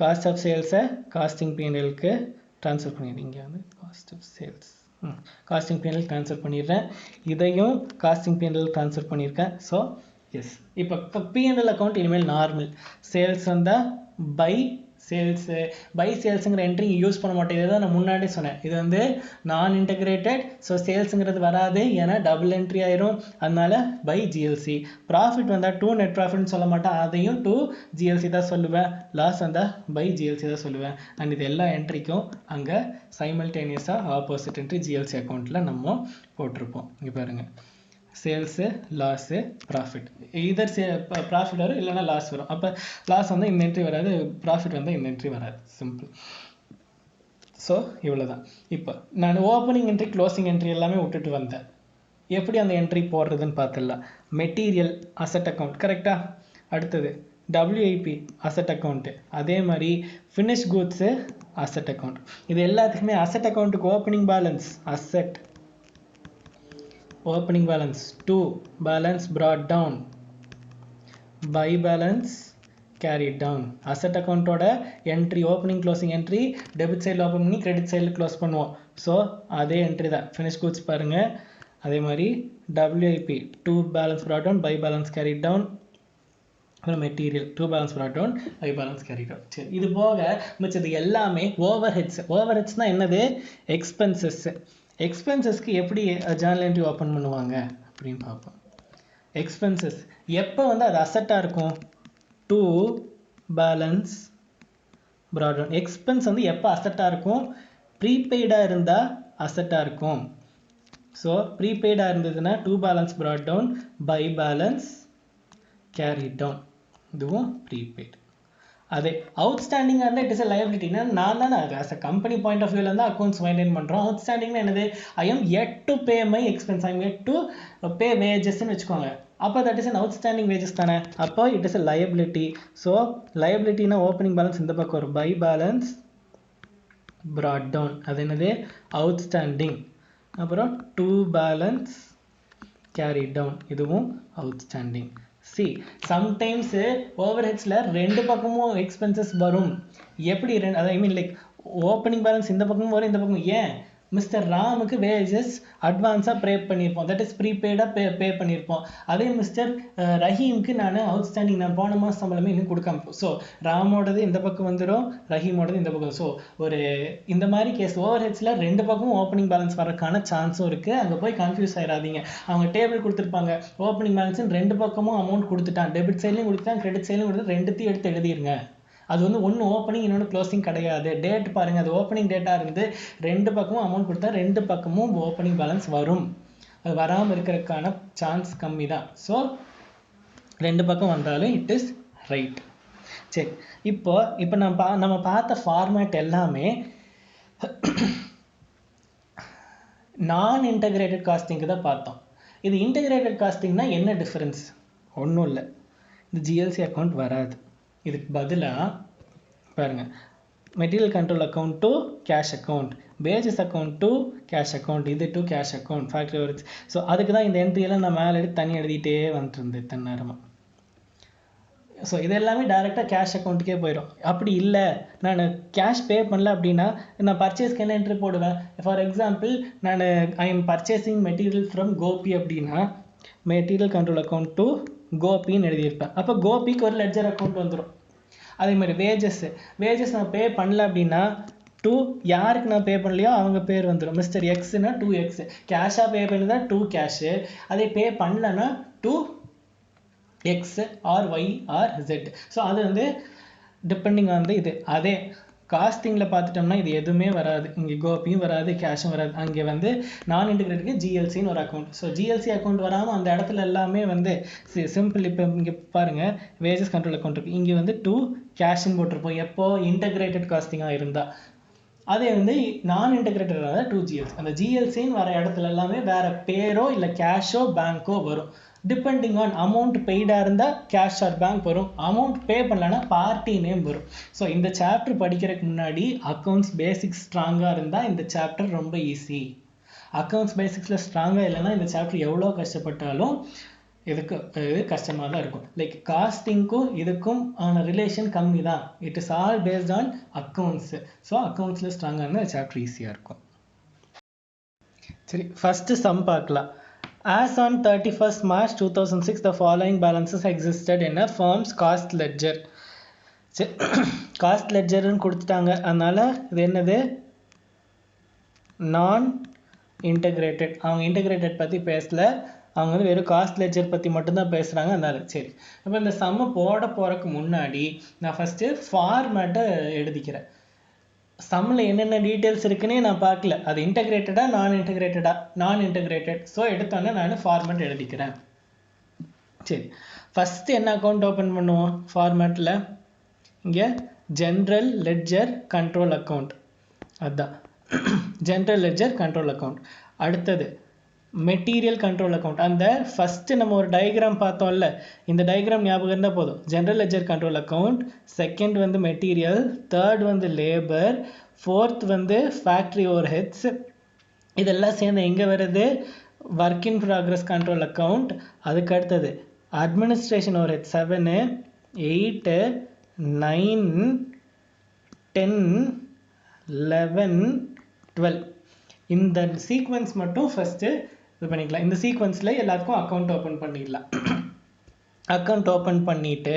காஸ்ட் ஆஃப் சேல்ஸை காஸ்டிங் பிஎன்எல்க்கு ட்ரான்ஸ்ஃபர் பண்ணிடுறேன். இங்கே வந்து cost of sales costing PNL transfer பண்ணிடுறேன். இதையும் காஸ்டிங் பிஎன்எல் ட்ரான்ஸ்ஃபர் பண்ணியிருக்கேன். ஸோ எஸ், இப்போ பிஎன்எல் அக்கௌண்ட் இனிமேல் நார்மல். சேல்ஸ் வந்தால் பை சேல்ஸு. பை சேல்ஸுங்கிற என்ட்ரி யூஸ் பண்ண மாட்டேன். இதை தான் நான் முன்னாடி சொன்னேன். இது வந்து நான் இன்டகிரேட்டட். ஸோ சேல்ஸுங்கிறது வராது, ஏன்னா டபுள் என்ட்ரி ஆயிரும். அதனால பை ஜிஎல்சி. ப்ராஃபிட் வந்தால் டூ நெட் ப்ராஃபிட்னு சொல்ல மாட்டேன், அதையும் டூ ஜிஎல்சி தான் சொல்லுவேன். லாஸ் வந்தால் பை ஜிஎல்சி தான் சொல்லுவேன். அண்ட் இது எல்லா என்ட்ரிக்கும் அங்கே சைமல்டேனியஸாக ஆப்போசிட் என்ட்ரி ஜிஎல்சி அக்கௌண்ட்டில் நம்ம போட்டிருப்போம். இங்கே பாருங்கள், சேல்ஸு, லாஸு, ப்ராஃபிட். இதர் ப்ராஃபிட் வரும், இல்லைனா லாஸ் வரும். அப்போ லாஸ் வந்து இந்த என்ட்ரி வராது, ப்ராஃபிட் வந்து இந்த என்ட்ரி வராது. சிம்பிள். ஸோ இவ்வளோ தான். இப்போ நான் ஓப்பனிங் என்ட்ரி, க்ளோசிங் என்ட்ரி எல்லாமே விட்டுட்டு வந்தேன். எப்படி அந்த என்ட்ரி போடுறதுன்னு பார்த்துடலாம். மெட்டீரியல் அசட் அக்கௌண்ட் கரெக்டாக. அடுத்தது டபிள்யூஐபி அசட் அக்கௌண்ட்டு. அதே மாதிரி ஃபினிஷ் கூட்ஸு அசட் அக்கௌண்ட். இது எல்லாத்துக்குமே அசட் அக்கௌண்ட்டுக்கு opening balance asset, opening balance 2, balance brought down, buy balance carried down. asset account ஓட entry opening closing entry debit side open பண்ணி credit side close பண்ணுவோம். So அதே entry தான். finish goods பாருங்க, அதே மாதிரி WIP 2 balance brought down, buy balance carried down. அப்புறம் material 2 balance brought down, buy balance carried down. சரி, இது போக மிச்சது எல்லாமே ஓவர்ஹெட்ஸ். ஓவர்ஹெட்ஸ்னால் என்னது? எக்ஸ்பென்சஸ். எக்ஸ்பென்சஸ்க்கு எப்படி ஜர்னல் என்ட்ரி ஓப்பன் பண்ணுவாங்க அப்படின்னு பார்ப்போம். எக்ஸ்பென்சஸ் எப்போ வந்து அது அசட்டாக இருக்கும்? To balance brought down. Expense வந்து எப்போ அசட்டாக இருக்கும்? ப்ரீபெய்டாக இருந்தால் அசட்டாக இருக்கும். ஸோ ப்ரீபெய்டாக இருந்ததுன்னா to balance brought down, by balance carried down. இதுவும் ப்ரீபெய்ட். அதே அவுட்ஸ்டாண்டிங்காக இருந்தால் இட் இஸ் எ லைபிலிட்டி. நான் தானே as a company point of வியூவில் இருந்தால் அக்கௌண்ட்ஸ் மெயின்டைன் பண்ணுறோம். அவுட்ஸ்டாண்டிங்னா என்னது? I am yet to pay my expense, I am yet to pay wagesன்னு வச்சுக்கோங்க. அப்போ that is an outstanding wages தானே. அப்போ it is a liability. So லைபிலிட்டினா ஓப்பனிங் பேலன்ஸ் இந்த பக்கம் ஒரு பை பேலன்ஸ் brought down. அது என்னது? அவுட்ஸ்டாண்டிங். அப்புறம் டூ பேலன்ஸ் carried down, இதுவும் அவுட்ஸ்டாண்டிங். சி சம்டைம்ஸு ஓவர்ஹெட்ஸில் ரெண்டு பக்கமும் எக்ஸ்பென்சஸ் வரும். எப்படி ரெண்டு? அது ஐ மீன் லைக் ஓப்பனிங் பேலன்ஸ் இந்த பக்கமும் வரும், இந்த பக்கமும். ஏன்? மிஸ்டர் ராமுக்கு வேஜஸ் அட்வான்ஸாக பே பண்ணியிருப்போம், தட் இஸ் ப்ரீபெய்டாக பே பண்ணியிருப்போம். அதே மிஸ்டர் ரஹீமுக்கு நான் அவுட்ஸ்டாண்டிங், நான் போன மாதம் சம்பளமே இன்னும் கொடுக்காம, ஸோ ராமோடது இந்த பக்கம் வந்துடும், ரஹீமோடது இந்த பக்கம். ஸோ ஒரு இந்த மாதிரி கேஸ் ஓவர் ஹெட்ஸில் ரெண்டு பக்கமும் ஓப்பனிங் பேலன்ஸ் வரக்கான சான்ஸும் இருக்குது. அங்கே போய் கன்ஃபியூஸ் ஆயிடாதீங்க. அவங்க டேபிள் கொடுத்துருப்பாங்க, ஓப்பனிங் பேலன்ஸ் ரெண்டு பக்கமும் அமௌண்ட் கொடுத்துட்டான், டெபிட் சைட்லையும் கொடுத்துட்டான், கிரெடிட் சைட்லையும் கொடுத்து, ரெண்டுத்தையும் எடுத்து எழுதிருங்க. அது வந்து ஒன்று ஓப்பனிங் இன்னொன்று க்ளோசிங் கிடையாது. டேட் பாருங்கள், அது ஓப்பனிங் டேட்டாக இருந்து ரெண்டு பக்கமும் அமௌண்ட் கொடுத்தா ரெண்டு பக்கமும் ஓப்பனிங் பேலன்ஸ் வரும். அது வராமல் இருக்கிறதுக்கான சான்ஸ் கம்மி தான். ஸோ ரெண்டு பக்கம் வந்தாலும் இட் இஸ் ரைட். சரி, இப்போ நம்ம பார்த்த ஃபார்மேட் எல்லாமே நான் இன்டகிரேட்டட் காஸ்டிங்க்கு தான் பார்த்தோம். இது இன்டகிரேட்டட் காஸ்டிங்னா என்ன டிஃபரன்ஸ்? ஒன்றும் இல்லை, இந்த ஜிஎல்சி அக்கௌண்ட் வராது. இதுக்கு பதிலாக பாருங்கள், material control account to cash account, wages account to cash account, இது to cash account, factory overheads. So அதுக்கு தான் இந்த என்ட்ரியெல்லாம் நான் மேலே எடுத்து தண்ணி எழுதிட்டே வந்துட்டு இருந்தேன் இத்தனை நேரமாக. ஸோ இது எல்லாமே டேரெக்டாக கேஷ் அக்கௌண்ட்டுக்கே போயிடும். அப்படி இல்லை, நான் கேஷ் பே பண்ணல அப்படின்னா நான் பர்ச்சேஸ்க்கு என்ன என்ட்ரி போடுவேன்? ஃபார் எக்ஸாம்பிள், நான் I am purchasing material from Gopi அப்படின்னா மெட்டீரியல் கண்ட்ரோல் அக்கௌண்ட் டு கோபின்னு எழுதியிருப்பேன். அப்போ கோபிக்கு ஒரு லெட்ஜர் அக்கௌண்ட் வந்துடும். அதே மாதிரி வேஜஸ் நான் பே பண்ணல அப்படின்னா டூ, யாருக்கு நான் பே பண்ணலையோ அவங்க பேர் வந்துடும். மிஸ்டர் எக்ஸ்னா 2x, கேஷாக பே பண்ணுறதா 2 கேஷு, அதே பே பண்ணலன்னா 2x or Y or Z. So அது வந்து டிபெண்டிங் ஆன் இது. அதே காஸ்டிங்கில் பார்த்துட்டோம்னா இது எதுவுமே வராது, இங்கே கோபியும் வராது, கேஷும் வராது. அங்கே வந்து நான் இன்டிகிரேட்டுக்கு ஜிஎல்சின்னு ஒரு அக்கௌண்ட். ஸோ ஜிஎல்சி அக்கௌண்ட் வராமல் அந்த இடத்துல எல்லாமே வந்து சிம்பிள். இப்போ இங்கே பாருங்கள், வேஜஸ் கண்ட்ரோல் அக்கௌண்ட் இருக்குது, இங்கே வந்து 2 கேஷ்ன்னு போட்டிருப்போம் எப்போ இன்டகிரேட்டட் காஸ்டிங்காக இருந்தால். அதே வந்து நான் இன்டகிரேட்டடாக 2 ஜிஎல்சி. அந்த ஜிஎல்சின்னு வர இடத்துல எல்லாமே வேறு பேரோ இல்லை கேஷோ பேங்க்கோ வரும். டிபெண்டிங் ஆன் அமௌண்ட் பெய்டாக இருந்தால் கேஷ் ஆர் பேங்க் வரும், அமௌண்ட் பே பண்ணலன்னா பார்ட்டி நேம் வரும். ஸோ இந்த சாப்டர் படிக்கிறதுக்கு முன்னாடி அக்கௌண்ட்ஸ் பேசிக்ஸ் ஸ்ட்ராங்காக இருந்தால் இந்த சாப்டர் ரொம்ப ஈஸி. அக்கௌண்ட்ஸ் பேசிக்ஸில் ஸ்ட்ராங்காக இல்லைன்னா இந்த சாப்டர் எவ்வளோ கஷ்டப்பட்டாலும் இது கஷ்டமாக தான் இருக்கும். லைக் காஸ்டிங்க்கும் இதுக்கும் ஆன ரிலேஷன் கம்மி தான். It is all based on accounts. So அக்கௌண்ட்ஸில் ஸ்ட்ராங்காக இருந்தால் சாப்டர் ஈஸியாக இருக்கும். சரி, ஃபஸ்ட்டு சம் பார்க்கலாம். As on 31st March 2006, the following balances existed in a firm's cost ledger. Cost லெட்ஜர்னு கொடுத்துட்டாங்க, அதனால் இது என்னது? நான் இன்டகிரேட்டட். அவங்க இன்டகிரேட்டட் பற்றி பேசல, அவங்க வந்து வெறும் காஸ்ட் லெட்ஜர் பற்றி மட்டும்தான் பேசுகிறாங்க. அதனால சரி, இப்போ இந்த சம்மை போட போகிறதுக்கு முன்னாடி நான் ஃபஸ்ட்டு ஃபார்மேட்டை எழுதிக்கிறேன். சம்மில் என்னென்ன டீட்டெயில்ஸ் இருக்குன்னே நான் பார்க்கல, அது இன்டகிரேட்டடா நான் இன்டகிரேட்டட். ஸோ எடுத்தோன்னே நான் ஃபார்மேட் எழுதிக்கிறேன். சரி, ஃபஸ்ட்டு என்ன அக்கௌண்ட் ஓப்பன் பண்ணுவோம் ஃபார்மேட்டில்? இங்கே ஜென்ரல் லெட்ஜர் கண்ட்ரோல் அக்கௌண்ட், அதுதான் ஜென்ரல் லெட்ஜர் கண்ட்ரோல் அக்கௌண்ட். அடுத்தது மெட்டீரியல் கண்ட்ரோல் அக்கௌண்ட். அந்த ஃபஸ்ட்டு நம்ம ஒரு டயக்ராம் பார்த்தோம்ல, இந்த டயக்ராம் ஞாபகம் இருந்தால் போதும். General ledger control account, second வந்து மெட்டீரியல், தேர்ட் வந்து லேபர், ஃபோர்த் வந்து ஃபேக்ட்ரி ஓவர் ஹெட்ஸ். இதெல்லாம் சேர்ந்து எங்கே வருது? Work in progress control account. அதுக்கு அடுத்தது அட்மினிஸ்ட்ரேஷன் ஓவர் ஹெட் 7, 8, 9, 10, 11, 12. இந்த சீக்வன்ஸ் மட்டும் ஃபஸ்ட்டு இது பண்ணிக்கலாம். இந்த சீக்வன்ஸில் எல்லாத்துக்கும் அக்கௌண்ட் ஓப்பன் பண்ணிடலாம். அக்கௌண்ட் ஓப்பன் பண்ணிவிட்டு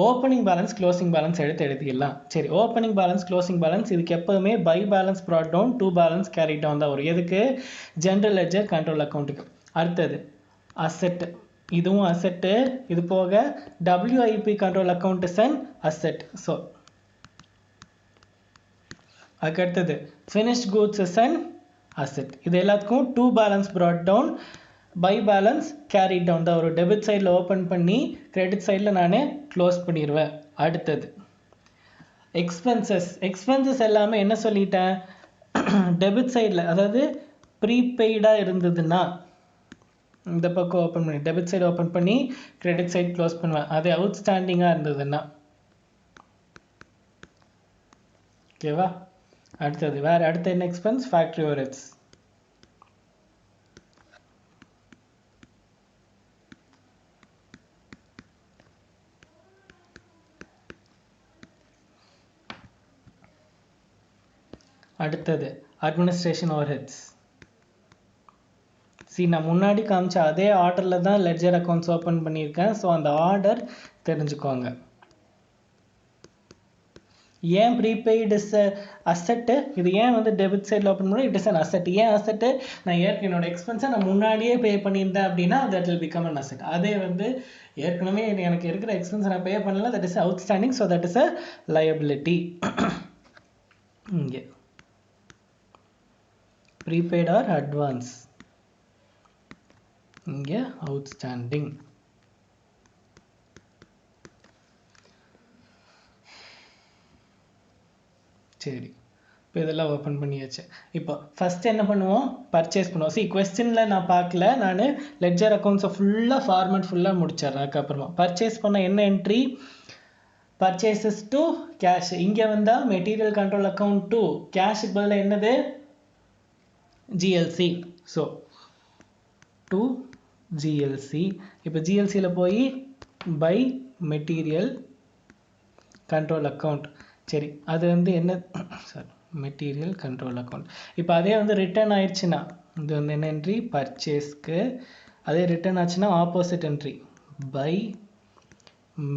ஓப்பனிங் பேலன்ஸ் க்ளோசிங் பேலன்ஸ் எழுதிடலாம். சரி, ஓப்பனிங் பேலன்ஸ் க்ளோசிங் பேலன்ஸ் இதுக்கு எப்போதுமே by balance brought down, to balance carry down தான் வரும். எதுக்கு? ஜென்ரல் லெட்ஜர் கண்ட்ரோல் அக்கௌண்ட்டுக்கு. அடுத்தது அசெட்டு, இதுவும் அசெட்டு. இது போக WIP control account is an asset. So அதுக்கு அடுத்தது finished goods is an asset. இது எல்லாத்துக்கும் to balance brought down, by balance carry down தான் ஒரு டெபிட் சைடில் ஓப்பன் பண்ணி கிரெடிட் சைடில் நான் க்ளோஸ் பண்ணிடுவேன். அடுத்தது எக்ஸ்பென்சஸ் எல்லாமே என்ன சொல்லிட்டேன்? டெபிட் சைடில், அதாவது ப்ரீபெய்டாக இருந்ததுன்னா இந்த பக்கம் ஓப்பன் பண்ணி டெபிட் சைடு ஓப்பன் பண்ணி கிரெடிட் சைடு க்ளோஸ் பண்ணுவேன். அது அவுட்ஸ்டாண்டிங்காக இருந்ததுன்னா. ஓகேவா? அடுத்தது அடுத்த என்ன எக்ஸ்பென்ஸ்? Factory overheads. அடுத்தது அட்மினிஸ்ட்ரேஷன் ஓவர்ஹெட்ஸ். நான் முன்னாடி காமிச்ச அதே ஆர்டரில் தான் லெட்ஜர் அக்கௌண்ட்ஸ் ஓப்பன் பண்ணியிருக்கேன். ஸோ அந்த ஆர்டர் தெரிஞ்சுக்கோங்க. ஏன் ப்ரீபெய்டு இஸ் அசெட்டு, இது ஏன் வந்து டெபிட் சைடில் ஓப்பன் பண்ணணும், இட் இஸ் அன் அசெட். ஏன் அசெட்டு, நான் என்னோட எக்ஸ்பென்ஸை நான் முன்னாடியே பே பண்ணியிருந்தேன் அப்படின்னா that will become an asset. அதே வந்து ஏற்கனவே எனக்கு இருக்கிற எக்ஸ்பென்ஸை நான் பே பண்ணல, that is outstanding, so that is a liability. இங்கே ப்ரீபெய்ட் ஆர் அட்வான்ஸ், இங்கே அவுட்ஸ்டாண்டிங். சரி, இப்போ இதெல்லாம் ஓப்பன் பண்ணியாச்சு. இப்போ ஃபர்ஸ்ட் என்ன பண்ணுவோம், பர்ச்சேஸ் பண்ணுவோம். கொஸ்டினில் நான் பார்க்கல, நான் லெட்ஜர் அக்கௌண்ட்ஸை ஃபுல்லாக ஃபார்மேட் ஃபுல்லாக முடிச்சிடுறேன். அதுக்கப்புறமா பர்ச்சேஸ் பண்ண என்ன என்ட்ரி, பர்ச்சேசஸ் டு கேஷ். இங்கே வந்தால் மெட்டீரியல் கண்ட்ரோல் அக்கௌண்ட் டு கேஷுக்கு பதிலாக என்னது, ஜிஎல்சி. So to GLC. இப்போ ஜிஎல்சியில் போய் பை மெட்டீரியல் கண்ட்ரோல் அக்கௌண்ட். சரி, அது வந்து என்ன, சாரி, மெட்டீரியல் கண்ட்ரோல் அக்கௌண்ட். இப்போ அதே வந்து ரிட்டர்ன் ஆயிடுச்சுன்னா இது வந்து என்ன என்ட்ரி, பர்ச்சேஸ்க்கு. அதே ரிட்டர்ன் ஆச்சுன்னா opposite entry, by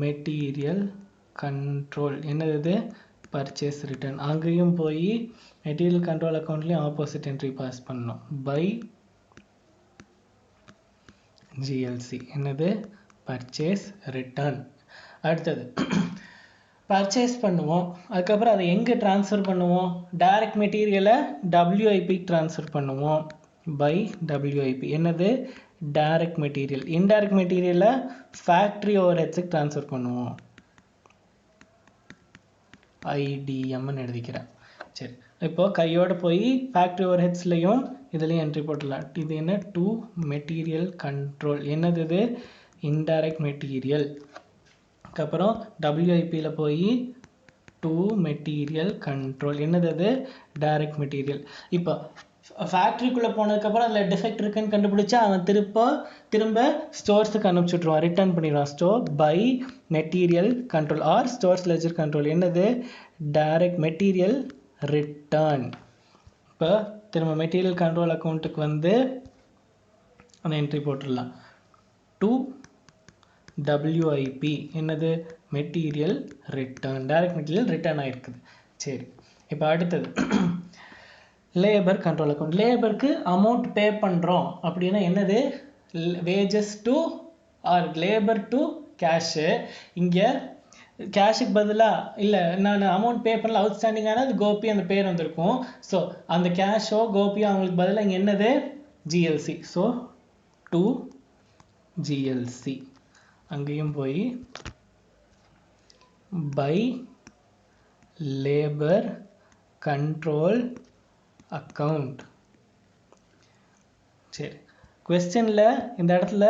material control. என்னது இது, பர்ச்சேஸ் ரிட்டர்ன். அங்கேயும் போய் மெட்டீரியல் கண்ட்ரோல் அக்கௌண்ட்லேயும் ஆப்போசிட் என்ட்ரி பாஸ் பண்ணணும், பை ஜிஎல்சி. என்னது, பர்ச்சேஸ் ரிட்டர்ன். அடுத்தது பர்ச்சேஸ் பண்ணுவோம், அதுக்கப்புறம் அதை எங்கே ட்ரான்ஸ்ஃபர் பண்ணுவோம், டைரக்ட் மெட்டீரியலை WIP ட்ரான்ஸ்ஃபர் பண்ணுவோம், பை WIP. என்னது, டைரக்ட் மெட்டீரியல். இன்டைரக்ட் மெட்டீரியலை ஃபேக்ட்ரி ஓவர்ஹெட்ஸுக்கு ட்ரான்ஸ்ஃபர் பண்ணுவோம், IDMன்னு எழுதிக்கிறேன். சரி, இப்போ கையோட போய் ஃபேக்ட்ரி ஓவர்ஹெட்ஸ்லையும் இதுலேயும் என்ட்ரி போட்டுடலாம். இது என்ன, டு மெட்டீரியல் கண்ட்ரோல். என்னது இது, இன்டைரக்ட் மெட்டீரியல். அதுக்கப்புறம் WIPயில் போய் டு மெட்டீரியல் கண்ட்ரோல். என்னது அது, டைரக்ட் மெட்டீரியல். இப்போ ஃபேக்ட்ரிக்குள்ளே போனதுக்கப்புறம் அதில் டிஃபெக்ட் இருக்குன்னு கண்டுபிடிச்சா அவன் திரும்ப ஸ்டோர்ஸுக்கு அனுப்பிச்சுட்ருவான், ரிட்டர்ன் பண்ணிடுவான். Store by material control or stores ledger control. என்னது, டைரக்ட் மெட்டீரியல் ரிட்டர்ன். இப்போ திரும்ப மெட்டீரியல் கண்ட்ரோல் அக்கௌண்ட்டுக்கு வந்து அந்த என்ட்ரி போட்டுடலாம், டு WIP. என்னது, material return, direct material return ஆகிருக்குது. சரி, இப்போ அடுத்தது லேபர் கண்ட்ரோல் அக்கௌண்ட். லேபருக்கு அமௌண்ட் பே பண்ணுறோம் அப்படின்னா என்னது, wages to or labour to cash. இங்கே கேஷுக்கு பதிலாக இல்லை, நான் அமௌண்ட் பே பண்ணல, அவுட்ஸ்டாண்டிங் ஆனால் அது கோபி அந்த பேர் வந்திருக்கும். ஸோ அந்த கேஷோ கோபியோ அவங்களுக்கு பதிலாக இங்கே என்னது, ஜிஎல்சி. So to GLC. அங்கேயும் போய் பை லேபர் கண்ட்ரோல் அக்கௌண்ட். சரி, கொஸ்டினில் இந்த இடத்துல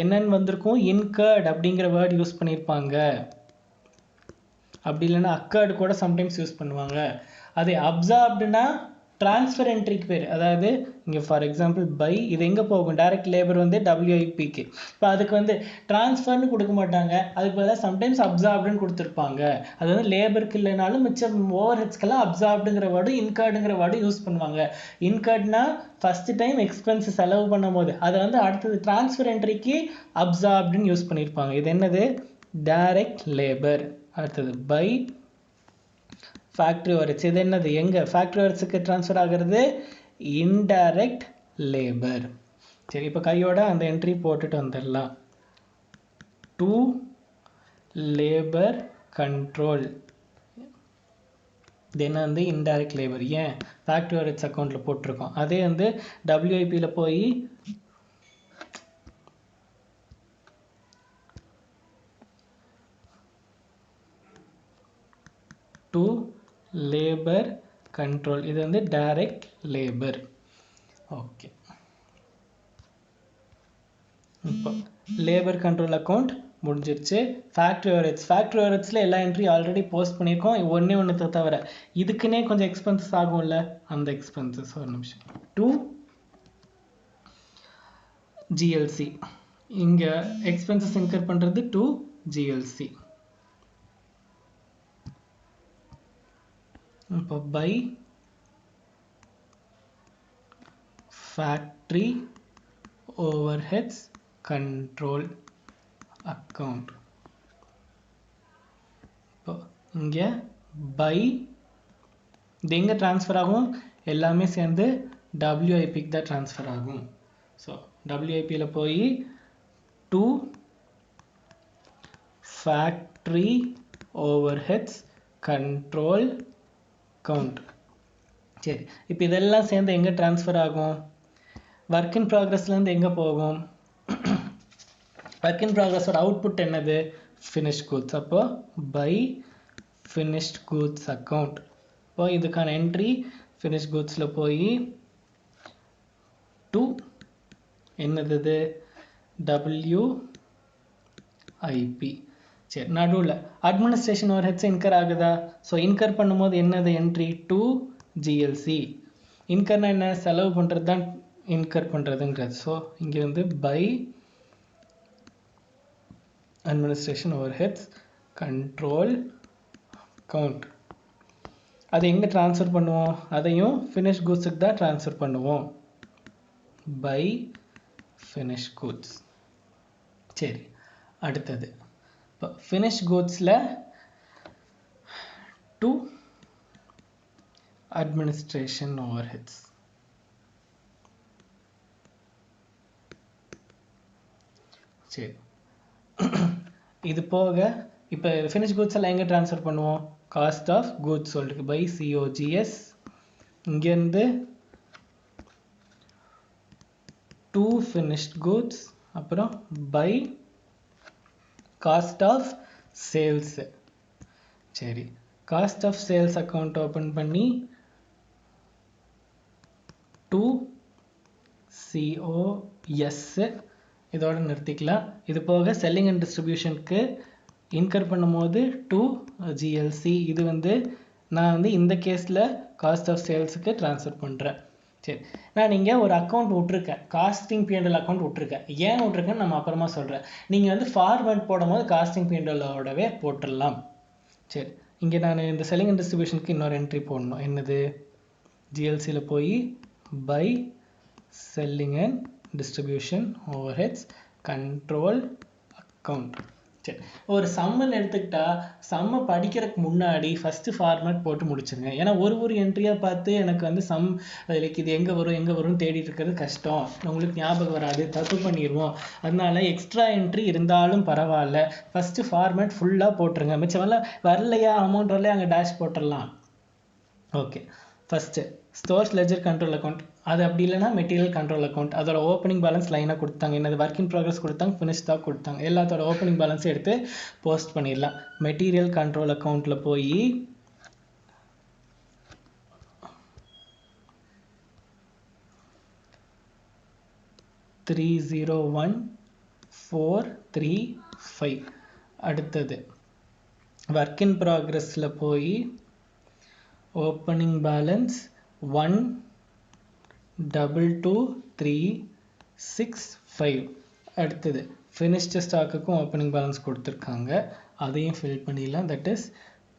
என்னன்னு வந்திருக்கும், இன்கர்ட் அப்படிங்கிற வேர்ட் யூஸ் பண்ணியிருப்பாங்க. அப்படி இல்லைன்னா அக்கர்டு கூட சம்டைம்ஸ் யூஸ் பண்ணுவாங்க. அதே அப்சார்ப்டுனா ட்ரான்ஸ்ஃபர் என்ட்ரிக்கு பேர். அதாவது இங்கே ஃபார் எக்ஸாம்பிள் பை, இது எங்கே போகும், டைரக்ட் லேபர் வந்து WIPக்கு. இப்போ அதுக்கு வந்து ட்ரான்ஸ்ஃபர்னு கொடுக்க மாட்டாங்க, அதுக்கு பதிலாக சம்டைம்ஸ் அப்சார்ப்டுன்னு கொடுத்துருப்பாங்க. அது வந்து லேபருக்கு இல்லைனாலும் மிச்சம் ஓவர் ஹெட்ஸ்க்கெல்லாம் அப்சார்ப்டுங்கிற வேர்டு இன்கர்டுங்கிற வேர்டு யூஸ் பண்ணுவாங்க. இன்கர்ட்னா ஃபர்ஸ்ட் டைம் எக்ஸ்பென்ஸ் செலவு பண்ணும் போது, அதை வந்து அடுத்தது ட்ரான்ஸ்ஃபர் என்ட்ரிக்கு அப்சார்ப்டுன்னு யூஸ் பண்ணியிருப்பாங்க. இது என்னது, டைரக்ட் லேபர். அடுத்தது பை ஃபேக்ட்ரி ஓவர்ஹெட்ஸ். இது என்னது, எங்கே ஃபேக்ட்ரி ஓவர்ஹெட்ஸுக்கு ட்ரான்ஸ்ஃபர் ஆகிறது, இன்டைரக்ட் லேபர். சரி, இப்போ கையோட அந்த என்ட்ரி போட்டுட்டு வந்துடலாம், டு லேபர் கண்ட்ரோல். தென் வந்து இன்டைரக்ட் லேபர். ஏன், ஃபேக்ட்ரி ஓவர்ஹெட்ஸ் அக்கௌண்ட்டில் போட்டிருக்கோம். அதே வந்து WIPயில் போய் டு லேபர் கண்ட்ரோல். இது வந்து டைரக்ட் லேபர். ஓகே, இப்போ லேபர் கண்ட்ரோல் அக்கௌண்ட் முடிஞ்சிருச்சு. Factory overheads. ஃபேக்ட்ரி ஓவர்ஹெட்ஸில் எல்லா என்ட்ரி ஆல்ரெடி போஸ்ட் பண்ணியிருக்கோம், ஒன்று தவிர. இதுக்குன்னே கொஞ்சம் எக்ஸ்பென்சஸ் ஆகும்ல, அந்த எக்ஸ்பென்சஸ் ஒரு நிமிஷம். To GLC. இங்கே எக்ஸ்பென்சஸ் இன்கர் பண்ணுறது டு ஜிஎல்சி. இப்போ by factory overheads control account. இப்போ இங்கே by இது எங்கே ட்ரான்ஸ்ஃபர் ஆகும், எல்லாமே சேர்ந்து WIPக்கு தான் ட்ரான்ஸ்ஃபர் ஆகும். ஸோ WIPயில் போய் to factory overheads control account. சரி, இப்போ இதெல்லாம் சேர்ந்து எங்கே ட்ரான்ஸ்ஃபர் ஆகும், ஒர்க் இன் ப்ராக்ரஸ்லேருந்து எங்கே போகும், ஒர்க் இன் ப்ராக்ரஸோட அவுட்புட் என்னது, ஃபினிஷ்ட் கூட்ஸ். அப்போ பை ஃபினிஷ்ட் கூட்ஸ் அக்கௌண்ட். இப்போ இதுக்கான என்ட்ரி ஃபினிஷ்ட் கூட்ஸில் போய் டு என்னது WIP. சரி, நடுவில் அட்மினிஸ்ட்ரேஷன் ஓவர் ஹெட்ஸ் இன்கர் ஆகுதா, ஸோ இன்கர் பண்ணும்போது என்னது என்ட்ரி டு GLC. இன்கர்னா என்ன, செலவு பண்ணுறது தான் இன்கர் பண்ணுறதுங்கிறது. ஸோ இங்கே வந்து by administration overheads control account. அதை எங்கே ட்ரான்ஸ்ஃபர் பண்ணுவோம், அதையும் ஃபினிஷ் கூட்ஸுக்கு தான் ட்ரான்ஸ்ஃபர் பண்ணுவோம், பை ஃபினிஷ் கூட்ஸ். சரி, அடுத்தது இப்போ ஃபினிஷ் கூட்ஸில் டு அட்மினிஸ்ட்ரேஷன் ஓவர்ஹெட்ஸ். சரி, இது போக இப்போ ஃபினிஷ் கூட்ஸ் எல்லாம் எங்கே ட்ரான்ஸ்ஃபர் பண்ணுவோம், காஸ்ட் ஆஃப் கூட்ஸ் சோல்டுக்கு பை COGS. இங்கேருந்து டு ஃபினிஷ்ட் கூட்ஸ், அப்புறம் பை காஸ்ட் ஆஃப் சேல்ஸு. சரி, cost of sales account open பண்ணி டு COS இதோட நிறுத்திக்கலாம். இது போக செல்லிங் அண்ட் டிஸ்ட்ரிபியூஷனுக்கு இன்கர் பண்ணும்போது டு GLC. இது வந்து நான் வந்து இந்த கேஸில் காஸ்ட் ஆஃப் சேல்ஸுக்கு ட்ரான்ஸ்ஃபர் பண்ணுறேன். சரி, நான் இங்கே ஒரு அக்கௌண்ட் விட்ருக்கேன், காஸ்டிங் P&L அக்கௌண்ட் விட்ருக்கேன். ஏன் விட்ருக்கேன்னு நம்ம அப்புறமா சொல்கிறேன். நீங்கள் வந்து ஃபார்வர்ட் போடும்போது காஸ்டிங் P&Lோடவே போட்டுடலாம். சரி, இங்கே நான் இந்த செல்லிங் அண்ட் டிஸ்ட்ரிபியூஷனுக்கு இன்னொரு என்ட்ரி போடணும். என்னது, GLCயில் போய் by selling and distribution overheads control account. சரி, ஒரு சம்மன் எடுத்துக்கிட்டா சம்மை படிக்கிறதுக்கு முன்னாடி ஃபஸ்ட்டு ஃபார்மேட் போட்டு முடிச்சுருங்க. ஏன்னா ஒரு என்ட்ரியாக பார்த்து எனக்கு வந்து லைக் இது எங்கே வரும்னு தேடிட்டு இருக்கிறது கஷ்டம், உங்களுக்கு ஞாபகம் வராது, தப்பு பண்ணிடுவோம். அதனால எக்ஸ்ட்ரா என்ட்ரி இருந்தாலும் பரவாயில்ல, ஃபஸ்ட்டு ஃபார்மேட் ஃபுல்லாக போட்டுருங்க. மிச்சமெல்லாம் வரலையா, அமௌண்ட் வரலையா, அங்கே டேஷ் போட்டுடலாம். Okay, first stores ledger control account, அது அப்படி இல்லைனா மெட்டீரியல் கண்ட்ரோல் அக்கௌண்ட். அதோட ஓப்பனிங் பேலன்ஸ் லைனாக கொடுத்தாங்க, என்னது ஒர்க் இன் ப்ராக்ரஸ் கொடுத்தாங்க, ஃபினிஷ் ஸ்டாக் கொடுத்தாங்க. எல்லாத்தோட ஓப்பனிங் பேலன்ஸை எடுத்து போஸ்ட் பண்ணிடலாம். மெட்டீரியல் கண்ட்ரோல் அக்கௌண்ட்டில் போய் $301,435. அடுத்தது ஒர்க் இன் ப்ராக்ரஸில் போய் ஓப்பனிங் பேலன்ஸ் 122,365. அடுத்தது ஃபினிஷ்டு ஸ்டாக்குக்கும் ஓப்பனிங் பேலன்ஸ் கொடுத்துருக்காங்க, அதையும் ஃபில் பண்ணிடலாம். That is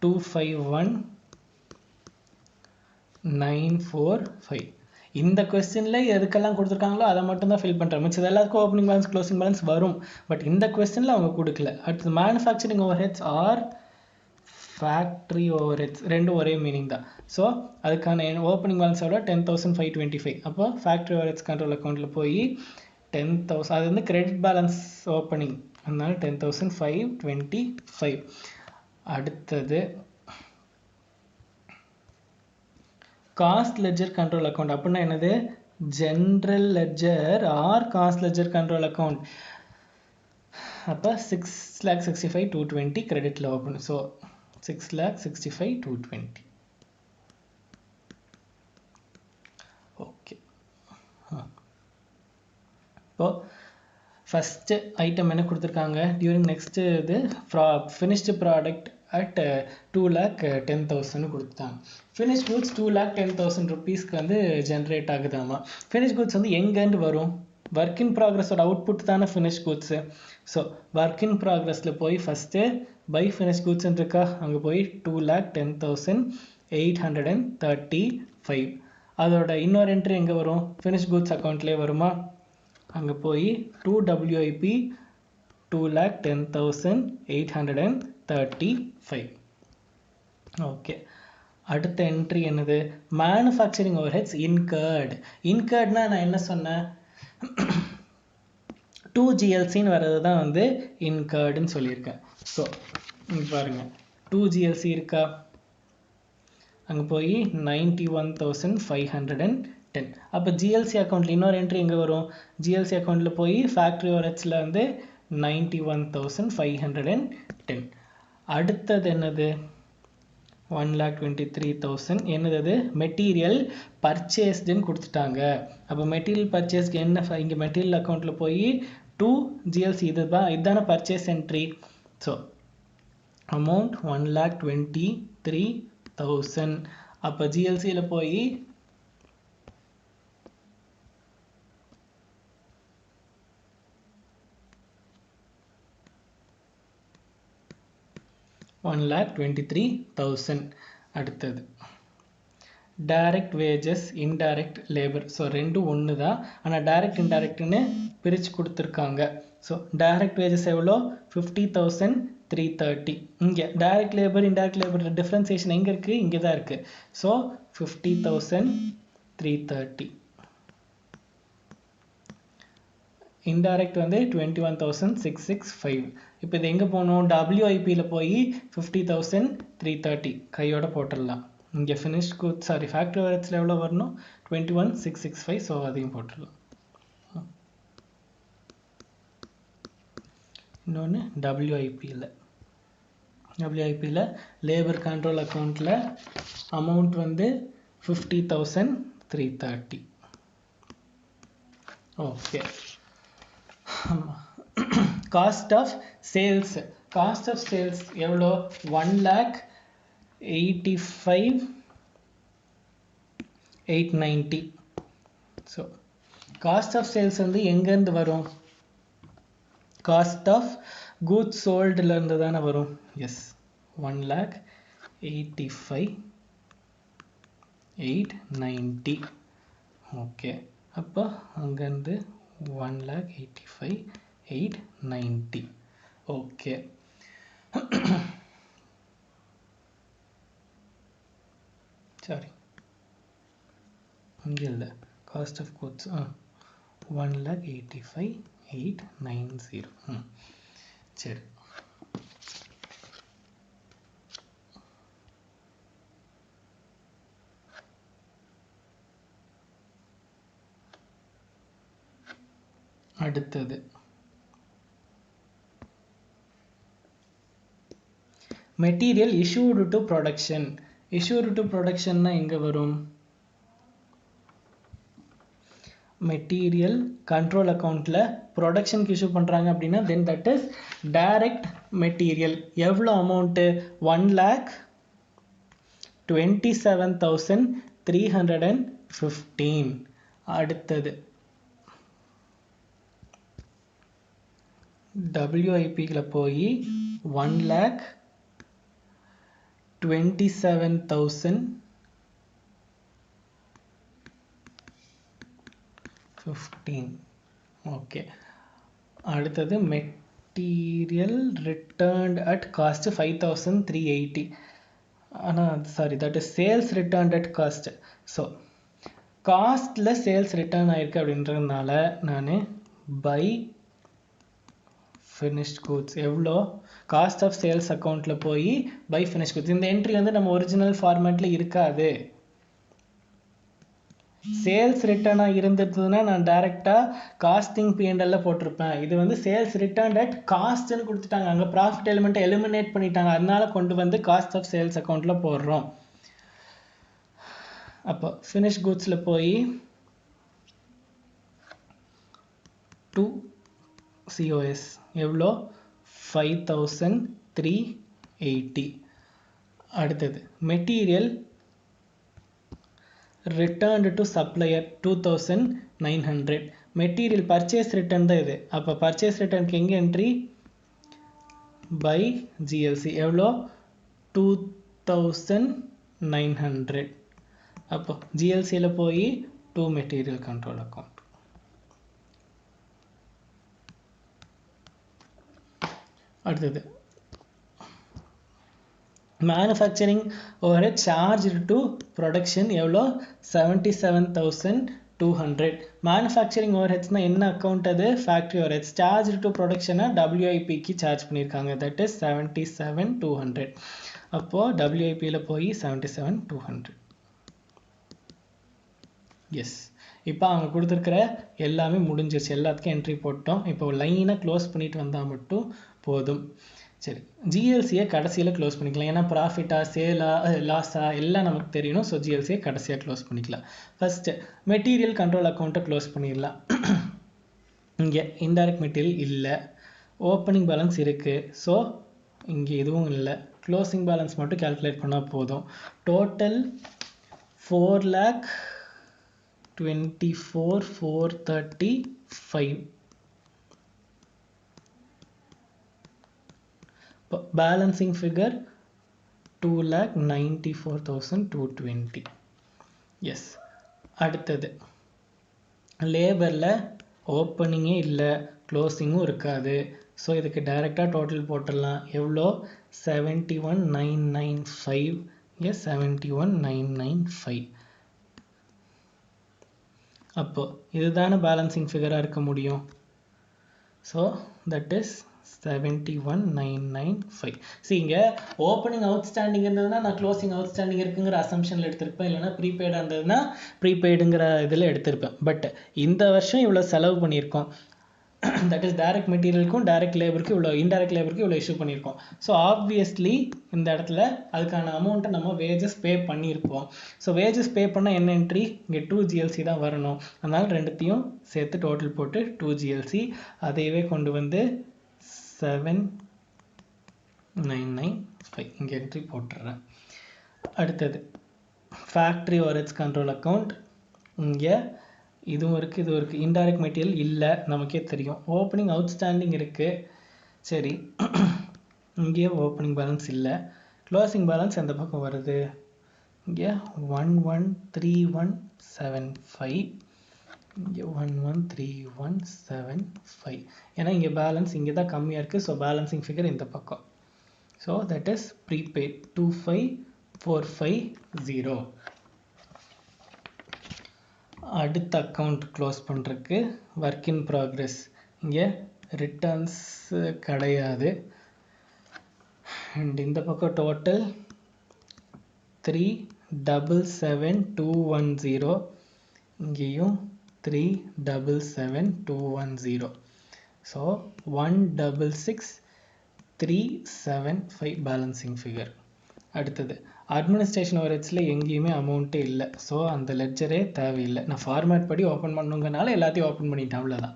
251,945. இந்த கொஸ்டினில் எதுக்கெல்லாம் கொடுத்துருக்காங்களோ அதை மட்டும் தான் ஃபில் பண்ணுறேன். மிச்சம் எல்லாத்துக்கும் ஓப்பனிங் பேலன்ஸ் க்ளோசிங் பேலன்ஸ் வரும், பட் இந்த கொஸ்டினில் அவங்க கொடுக்கல. அடுத்தது manufacturing overheads or factory overheads, ரெண்டும் ஒரே மீனிங் தான். ஸோ அதுக்கான ஓப்பனிங் பேலன்ஸோட 10,525. அப்போ ஃபேக்ட்ரி ஓவர்ஹெட்ஸ் கண்ட்ரோல் அக்கௌண்ட்டில் போய் 10,000, அது வந்து கிரெடிட் பேலன்ஸ் ஓப்பனிங், அதனால 10,525. அடுத்தது காஸ்ட் லெட்ஜர் கண்ட்ரோல் அக்கௌண்ட். அப்படின்னா என்னது, general ledger or cost ledger control account. அப்போ 6,65,220 கிரெடிட்டில் ஓப்பன். ஸோ 6,65,220. ஓகே, இப்போ ஃபஸ்ட்டு ஐட்டம் என்ன கொடுத்துருக்காங்க, டியூரிங் நெக்ஸ்ட்டு இது ஃபினிஷ்டு ப்ராடக்ட் at 2,10,000 கொடுத்தாங்க. ஃபினிஷ் கூட்ஸ் 2,10,000 ருபீஸ்க்கு வந்து ஜென்ரேட் ஆகுதாமா. ஃபினிஷ் கூட்ஸ் வந்து எங்கேருந்து வரும், ஒர்க் இன் ப்ராக்ரஸோட அவுட்புட் தானே finish goods. So work in ப்ராக்ரஸில் போய் ஃபஸ்ட்டு பை ஃபினிஷ் கூட்ஸ்ன்னு இருக்கா, அங்கே போய் 2,10,835. அதோட இன்னொரு என்ட்ரி எங்கே வரும்? ஃபினிஷ் குட்ஸ் அக்கௌண்ட்லேயே வருமா? அங்கே போய் 2 WIP 2,10,835. ஓகே, அடுத்த என்ட்ரி என்னது? Manufacturing overheads incurred. இன்கர்ட்னா நான் என்ன சொன்னேன்? 2 GLCன்னு வர்றது தான் வந்து இன்கர்டுன்னு சொல்லியிருக்கேன். ஸோ இங்கே பாருங்க, 2 GLC இருக்கா? அங்கே போய் 91,510. அப்போ GLC அக்கௌண்ட்டில் இன்னொரு என்ட்ரி எங்கே வரும்? GLC அக்கௌண்ட்டில் போய் ஃபேக்ட்ரி ஓவர்ஹெட்ஸில் வந்து 91,510. அடுத்தது என்னது? 1,23,000. என்னது அது? மெட்டீரியல் பர்ச்சேஸ்டுன்னு கொடுத்துட்டாங்க. அப்போ மெட்டீரியல் பர்ச்சேஸ்க்கு என்ன? இங்கே மெட்டீரியல் அக்கௌண்ட்டில் போய் 2 GLC இதுதானே பர்ச்சேஸ் என்ட்ரி. So amount 1,23,000. அப்போ GLCயில் போய் 1,23,000. அடுத்தது direct wages, indirect labour. So ரெண்டும் ஒன்று தான், ஆனால் டைரக்ட் இன்டைரக்ட்னு பிரித்து கொடுத்துருக்காங்க. ஸோ டைரக்ட் வேஜஸ் எவ்வளோ? 50,330. இங்கே direct labour indirect labour differentiation எங்கே இருக்குது? இங்கே தான் இருக்குது. ஸோ 50,330. இன்டைரக்ட் வந்து 21,665. இப்போ இது எங்கே போகணும்? WIPயில் போய் 50,330 கையோட போட்டுடலாம். இங்கே ஃபினிஷ் குட்ஸ் ஃபேக்ட்ரி ஓவர்ஹெட்ஸில் எவ்வளோ வரணும்? 21,665. ஸோ அதையும் போட்டுடலாம். இன்னொன்று WIPயில் லேபர் கண்ட்ரோல் அக்கௌண்ட்டில் அமௌண்ட் வந்து 50,330. Okay, cost of sales. Cost of sales எவ்வளோ? 1,85,890. ஸோ காஸ்ட் ஆஃப் சேல்ஸ் வந்து எங்கேருந்து வரும்? காஸ்ட் ஆஃப் கூட்ஸ் சோல்டுலேருந்து தானே வரும். எஸ், 1,85,890. ஓகே, அப்போ அங்கேருந்து 1,85,890. ஓகே, சாரி இங்கே இல்லை. Cost of goods 1,85,890. சரி, அடுத்தது material issued to production. Issued to ப்ரொடக்ஷன்னா எங்கே வரும்? மெட்டீரியல் கண்ட்ரோல் அக்கௌண்ட்டில் ப்ரொடக்ஷனுக்கு இஷ்யூ பண்ணுறாங்க அப்படின்னா then that is direct material. எவ்வளோ அமௌண்ட்டு? 1,27,315. அடுத்தது WIPயில் போய் 1,27,015. ஓகே, அடுத்தது மெட்டீரியல் ரிட்டர்ன்ட் அட் காஸ்ட் 5,380. ஆனால் sorry, that is sales returned at cost. So காஸ்ட்டில் சேல்ஸ் ரிட்டர்ன் ஆயிருக்கு அப்படின்றதுனால நான் பை ஃபினிஷ்ட் கூட்ஸ் எவ்வளோ? காஸ்ட் ஆஃப் சேல்ஸ் அக்கௌண்ட்டில் போய் பை ஃபினிஷ் கூட்ஸ். இந்த என்ட்ரி வந்து நம்ம ஒரிஜினல் ஃபார்மேட்டில் இருக்காது. சேல்ஸ் ரிட்டர்னாக இருந்ததுன்னா நான் டைரெக்டாக காஸ்டிங் P&L போட்டிருப்பேன். இது வந்து சேல்ஸ் ரிட்டர்ன் அட் காஸ்ட்னு கொடுத்துட்டாங்க. அங்கே ப்ராஃபிட் எலிமெண்ட்டை எலிமினேட் பண்ணிட்டாங்க. அதனால கொண்டு வந்து காஸ்ட் ஆஃப் சேல்ஸ் அக்கௌண்ட்டில் போடுறோம். அப்போ ஃபினிஷ் கூட்ஸில் போய் 2 COS எவ்வளோ? 5,380. அடுத்தது material returned to supplier 2,900. Material purchase return தான் இது. அப்போ பர்ச்சேஸ் ரிட்டர்னுக்கு எங்கே என்ட்ரி? பை GLC எவ்வளோ? 2,900. அப்போ ஜிஎல்சியில் போய் டு மெட்டீரியல் கண்ட்ரோல் அக்கௌண்ட். அடுத்தது manufacturing overhead charge to production எவ்வளோ 77,200. மேனுஃபேக்சரிங் ஓவர்ஹெட்ஸ்னால் என்ன அக்கௌண்ட்? அது ஃபேக்ட்ரி ஓவர்ஹெட்ஸ். சார்ஜ் டு ப்ரொடக்ஷனை WIPக்கு சார்ஜ் பண்ணியிருக்காங்க, தட் இஸ் 77,200. அப்போது WIPயில் போய் 77,200. எஸ், இப்போ அவங்க கொடுத்துருக்கிற எல்லாமே முடிஞ்சிருச்சு, எல்லாத்துக்கும் என்ட்ரி போட்டோம். இப்போ லைனை க்ளோஸ் பண்ணிட்டு வந்தால் மட்டும் போதும். சரி, ஜிஎல்சியை கடைசியில் க்ளோஸ் பண்ணிக்கலாம், ஏன்னா ப்ராஃபிட்டா சேலா லாஸா எல்லாம் நமக்கு தெரியணும். ஸோ ஜிஎல்சியை கடைசியாக க்ளோஸ் பண்ணிக்கலாம். ஃபஸ்ட்டு மெட்டீரியல் கண்ட்ரோல் அக்கௌண்ட்டை க்ளோஸ் பண்ணிடலாம். இங்கே இன்டைரக்ட் மெட்டீரியல் இல்லை, ஓப்பனிங் பேலன்ஸ் இருக்குது. ஸோ இங்கே எதுவும் இல்லை, க்ளோசிங் பேலன்ஸ் மட்டும் கால்குலேட் பண்ணால் போதும். டோட்டல் 4,24,435. Balancing figure 2,94,220. எஸ். அடுத்தது லேபரில் ஓப்பனிங்கே இல்லை, க்ளோசிங்கும் இருக்காது. ஸோ இதுக்கு டைரெக்டாக டோட்டல் போட்டுடலாம். எவ்வளோ? 71,995. எஸ், 71,995. அப்போ இதுதானே பேலன்சிங் ஃபிகராக இருக்க முடியும். So that is 71,995. இங்கே ஓப்பனிங் அவுட்ஸ்டாண்டிங் இருந்ததுன்னா நான் க்ளோசிங் அவுட்ஸ்டாண்டிங் இருக்குங்கிற அசம்ஷனில் எடுத்திருப்பேன், இல்லைனா ப்ரீபெய்டாக இருந்ததுன்னா ப்ரீபெய்டுங்கிற இதில் எடுத்திருப்பேன். பட் இந்த வருஷம் இவ்வளோ செலவு பண்ணியிருக்கோம், தட் இஸ் டைரக்ட் மெட்டீரியலுக்கும் டைரக்ட் லேபருக்கு இவ்வளோ, இன்டைரக்ட் லேபருக்கு இவ்வளோ இஷ்யூ பண்ணியிருக்கோம். ஸோ ஆப்வியஸ்லி இந்த இடத்துல அதுக்கான அமௌண்ட்டை நம்ம வேஜஸ் பே பண்ணியிருப்போம். ஸோ வேஜஸ் பே பண்ணால் என்ன என்ட்ரி? இங்கே 2 GLC தான் வரணும். அதனால் ரெண்டுத்தையும் சேர்த்து டோட்டல் போட்டு 2 GLC அதையவே கொண்டு வந்து 7,995 இங்கே என்ட்ரி போட்டுடுறேன். அடுத்தது ஃபேக்ட்ரி ஓவர்ஹெட்ஸ் கண்ட்ரோல் அக்கௌண்ட். இங்கே இதுவும் இருக்குது, இதுவும் இருக்குது. இன்டைரக்ட் மெட்டீரியல் இல்லை, நமக்கே தெரியும். ஓப்பனிங் அவுட்ஸ்டாண்டிங் இருக்குது. சரி, இங்கே ஓப்பனிங் பேலன்ஸ் இல்லை. க்ளோசிங் பேலன்ஸ் எந்த பக்கம் வருது? இங்கே 113175. இங்கே 113175. ஏன்னா இங்கே பேலன்ஸ் இங்கே தான் கம்மியாக இருக்குது. ஸோ பேலன்சிங் ஃபிகர் இந்த பக்கம். So that is prepaid 25,450. அடுத்த அக்கௌண்ட் க்ளோஸ் பண்ணுறதுக்கு ஒர்க் இன் ப்ராக்ரெஸ். இங்கே ரிட்டர்ன்ஸ் கிடையாது. அண்ட் இந்த பக்கம் டோட்டல் 3,77,210. இங்கேயும் 3,77,210. So 166,375 balancing figure. அடுத்தது அட்மினிஸ்ட்ரேஷன் ஓவர்ஹெட்ஸில் எங்கேயுமே அமௌண்ட்டே இல்லை. ஸோ அந்த லெட்ஜரே தேவையில்லை, நான் ஃபார்மேட் படி ஓப்பன் பண்ணுங்கனால எல்லாத்தையும் ஓப்பன் பண்ணிட்டேன், அவ்வளோதான்.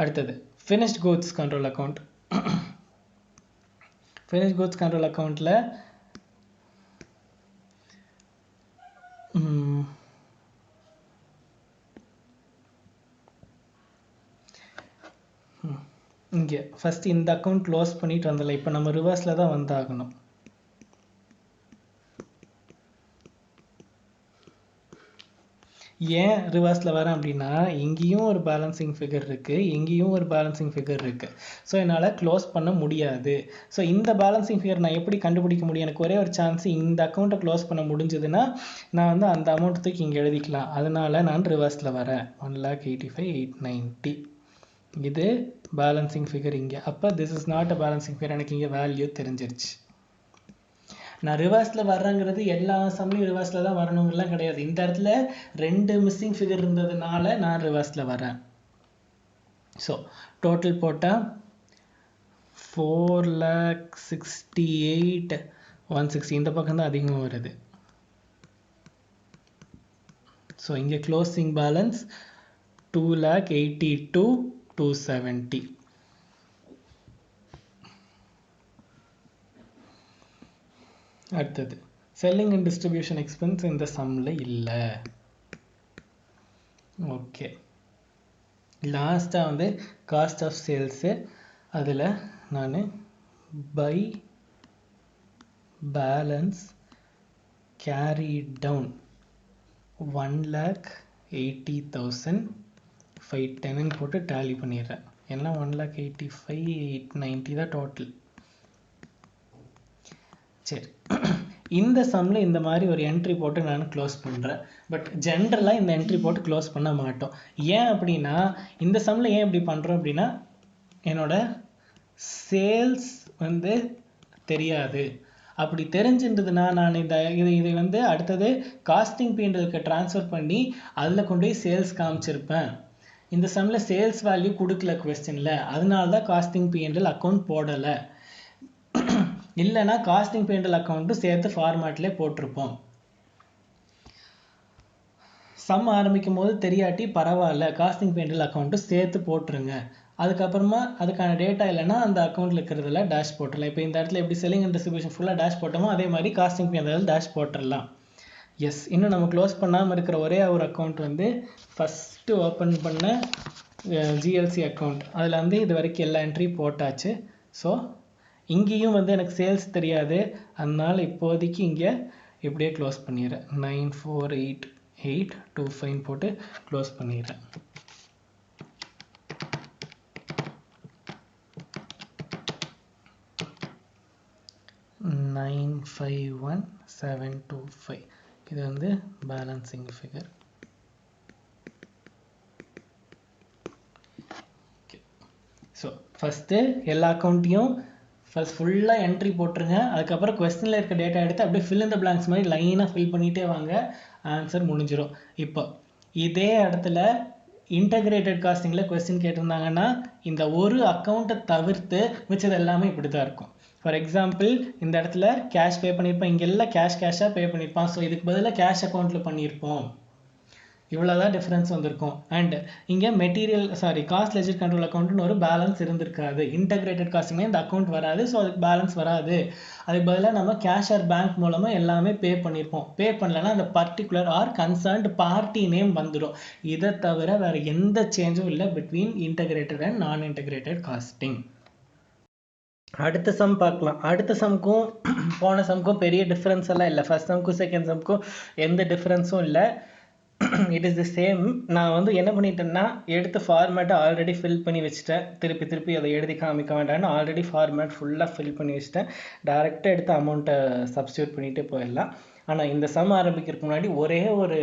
அடுத்தது finished goods control account. Finished goods control அக்கௌண்ட்டில் இங்கே ஃபஸ்ட் இந்த அக்கௌண்ட் க்ளோஸ் பண்ணிட்டு வந்தல, இப்போ நம்ம ரிவர்ஸில் தான் வந்தாகணும். ஏன் ரிவர்ஸில் வரேன் அப்படின்னா, இங்கேயும் ஒரு பேலன்சிங் ஃபிகர் இருக்குது, இங்கேயும் ஒரு பேலன்சிங் ஃபிகர் இருக்குது. ஸோ என்னால் க்ளோஸ் பண்ண முடியாது. ஸோ இந்த பேலன்சிங் ஃபிகர் நான் எப்படி கண்டுபிடிக்க முடியும்? எனக்கு ஒரே ஒரு சான்ஸ், இந்த அக்கௌண்ட்டை க்ளோஸ் பண்ண முடிஞ்சதுன்னா நான் வந்து அந்த அமௌண்ட் தூக்கி இங்கே எழுதிக்கலாம். அதனால் நான் ரிவர்ஸில் வரேன். 1,85,890. இது பேலன்சிங் ஃபிகர் இங்கே. அப்போ this is not a balancing figure. எனக்கு இங்கே வேல்யூ தெரிஞ்சிருச்சு. நான் ரிவர்ஸில் வர்றேங்கிறது எல்லா சமயம் ரிவர்ஸில் தான் வரணுங்கலாம் கிடையாது. இந்த இடத்துல 2 மிஸ்ஸிங் ஃபிகர் இருந்ததுனால நான் ரிவர்ஸில் வரேன். ஸோ டோட்டல் போட்டால் 4,68,160. இந்த பக்கம் தான் அதிகமாக வருது. ஸோ இங்கே க்ளோசிங் பேலன்ஸ் 2,82,270. அடுத்தது செல்லிங் அண்ட் டிஸ்ட்ரிபியூஷன் எக்ஸ்பென்ஸ் இந்த சம்மில் இல்லை. ஓகே, லாஸ்ட்டாக வந்து காஸ்ட் ஆஃப் சேல்ஸு. அதில் நான் பை பேலன்ஸ் கேரி டவுன் 1,80,000 510 போட்டு டேலி பண்ணிடுறேன். எல்லாம் 1,85,890 தான் டோட்டல். சரி, இந்த சம்மில் இந்த மாதிரி ஒரு என்ட்ரி போட்டு நான் க்ளோஸ் பண்ணுறேன். பட் ஜென்ரலாக இந்த என்ட்ரி போட்டு க்ளோஸ் பண்ண மாட்டோம். ஏன் அப்படின்னா, இந்த சம்மில் ஏன் இப்படி பண்ணுறோம் அப்படின்னா, என்னோட சேல்ஸ் வந்து தெரியாது. அப்படி தெரிஞ்சின்றதுன்னா நான் இதை வந்து அடுத்தது காஸ்டிங் பீரியடுக்கு ட்ரான்ஸ்ஃபர் பண்ணி அதில் கொண்டு போய் சேல்ஸ் காமிச்சிருப்பேன். இந்த சம்மில் சேல்ஸ் வேல்யூ கொடுக்கல கொஸ்டினில், அதனால தான் காஸ்டிங் பீரியட் அக்கௌண்ட் போடலை. இல்லைன்னா காஸ்டிங் பீரியட் அக்கௌண்ட்டும் சேர்த்து ஃபார்மேட்லேயே போட்டிருப்போம். சம் ஆரம்பிக்கும் போது தெரியாட்டி பரவாயில்ல, காஸ்டிங் பீரியட் அக்கௌண்ட்டும் சேர்த்து போட்டுருங்க. அதுக்கப்புறமா அதுக்கான டேட்டா இல்லைன்னா அந்த அக்கௌண்ட்டில் இருக்கிறதுல டேஷ் போட்டுடலாம். இப்போ இந்த இடத்துல எப்படி செல்லிங் அண்ட் டிஸ்ட்ரிபியூஷன் ஃபுல்லாக டேஷ் போட்டோமோ அதே மாதிரி காஸ்டிங் பீரியட் டேஷ் போட்டுடலாம். எஸ், இன்னும் நம்ம க்ளோஸ் பண்ணாமல் இருக்கிற ஒரே ஒரு அக்கௌண்ட் வந்து ஃபஸ்ட்டு ஓப்பன் பண்ண ஜிஎல்சி அக்கௌண்ட். அதில் வந்து இது வரைக்கும் எல்லா என்ட்ரி போட்டாச்சு. ஸோ இங்கேயும் வந்து எனக்கு சேல்ஸ் தெரியாது, அதனால் இப்போதைக்கு இங்கே இப்படியே க்ளோஸ் பண்ணிடுறேன். 948825 போட்டு க்ளோஸ் பண்ணிடுறேன். $951,725 இது வந்து பேலன்சிங் ஃபிகர். ஸோ ஃபஸ்ட்டு எல்லா அக்கௌண்ட்டையும் ஃபுல்லாக என்ட்ரி போட்டுருங்க. அதுக்கப்புறம் கொஸ்டினில் இருக்க டேட்டா எடுத்து அப்படியே ஃபில் இந்த பிளாங்க்ஸ் மாதிரி லைனாக ஃபில் பண்ணிகிட்டே வாங்க, ஆன்சர் முடிஞ்சிடும். இப்போ இதே இடத்துல இன்டகிரேட்டட் காஸ்டிங்கில் கொஸ்டின் கேட்டிருந்தாங்கன்னா இந்த ஒரு அக்கௌண்ட்டை தவிர்த்து மிச்சது எல்லாமே இப்படி தான் இருக்கும். ஃபார் எக்ஸாம்பிள் இந்த இடத்துல கேஷ் பே பண்ணியிருப்பான், இங்கே எல்லாம் கேஷாக பே பண்ணியிருப்பான். ஸோ இதுக்கு பதிலாக கேஷ் அக்கௌண்ட்டில் பண்ணியிருப்போம். இவ்வளோதான் டிஃப்ரென்ஸ் வந்திருக்கும். அண்ட் இங்கே காஸ்ட் லெட்ஜர் கண்ட்ரோல் அக்கௌண்ட்னு ஒரு பேலன்ஸ் இருந்திருக்காது. இன்டகிரேட்டட் காஸ்டிங்னா இந்த அக்கௌண்ட் வராது, ஸோ அதுக்கு பேலன்ஸ் வராது. அதுக்கு பதிலாக நம்ம கேஷ் ஆர் பேங்க் மூலமாக எல்லாமே பே பண்ணியிருப்போம். பே பண்ணலன்னா அந்த particular R concerned party name வந்துடும். இதை தவிர வேறு எந்த சேஞ்சும் இல்லை between integrated and non integrated costing. அடுத்த சம் பார்க்கலாம். அடுத்த சம்க்கும் போன சம்க்கும் பெரிய டிஃப்ரென்ஸ் எல்லாம் இல்லை. ஃபர்ஸ்ட் சம்க்கும் செகண்ட் சம்க்கும் எந்த டிஃப்ரென்ஸும் இல்லை. It is the same. நான் வந்து என்ன பண்ணிட்டேன்னா, எடுத்து ஃபார்மேட்டை ஆல்ரெடி ஃபில் பண்ணி வச்சுட்டேன். திருப்பி அதை எழுதி காமிக்க வேண்டாம்னு ஆல்ரெடி ஃபார்மேட் ஃபுல்லாக ஃபில் பண்ணி வச்சுட்டேன். டேரெக்டாக எடுத்து அமௌண்ட்டை சப்ஸ்டியூட் பண்ணிகிட்டே போயிடலாம். ஆனால் இந்த சம் ஆரம்பிக்கிறதுக்கு முன்னாடி ஒரே ஒரு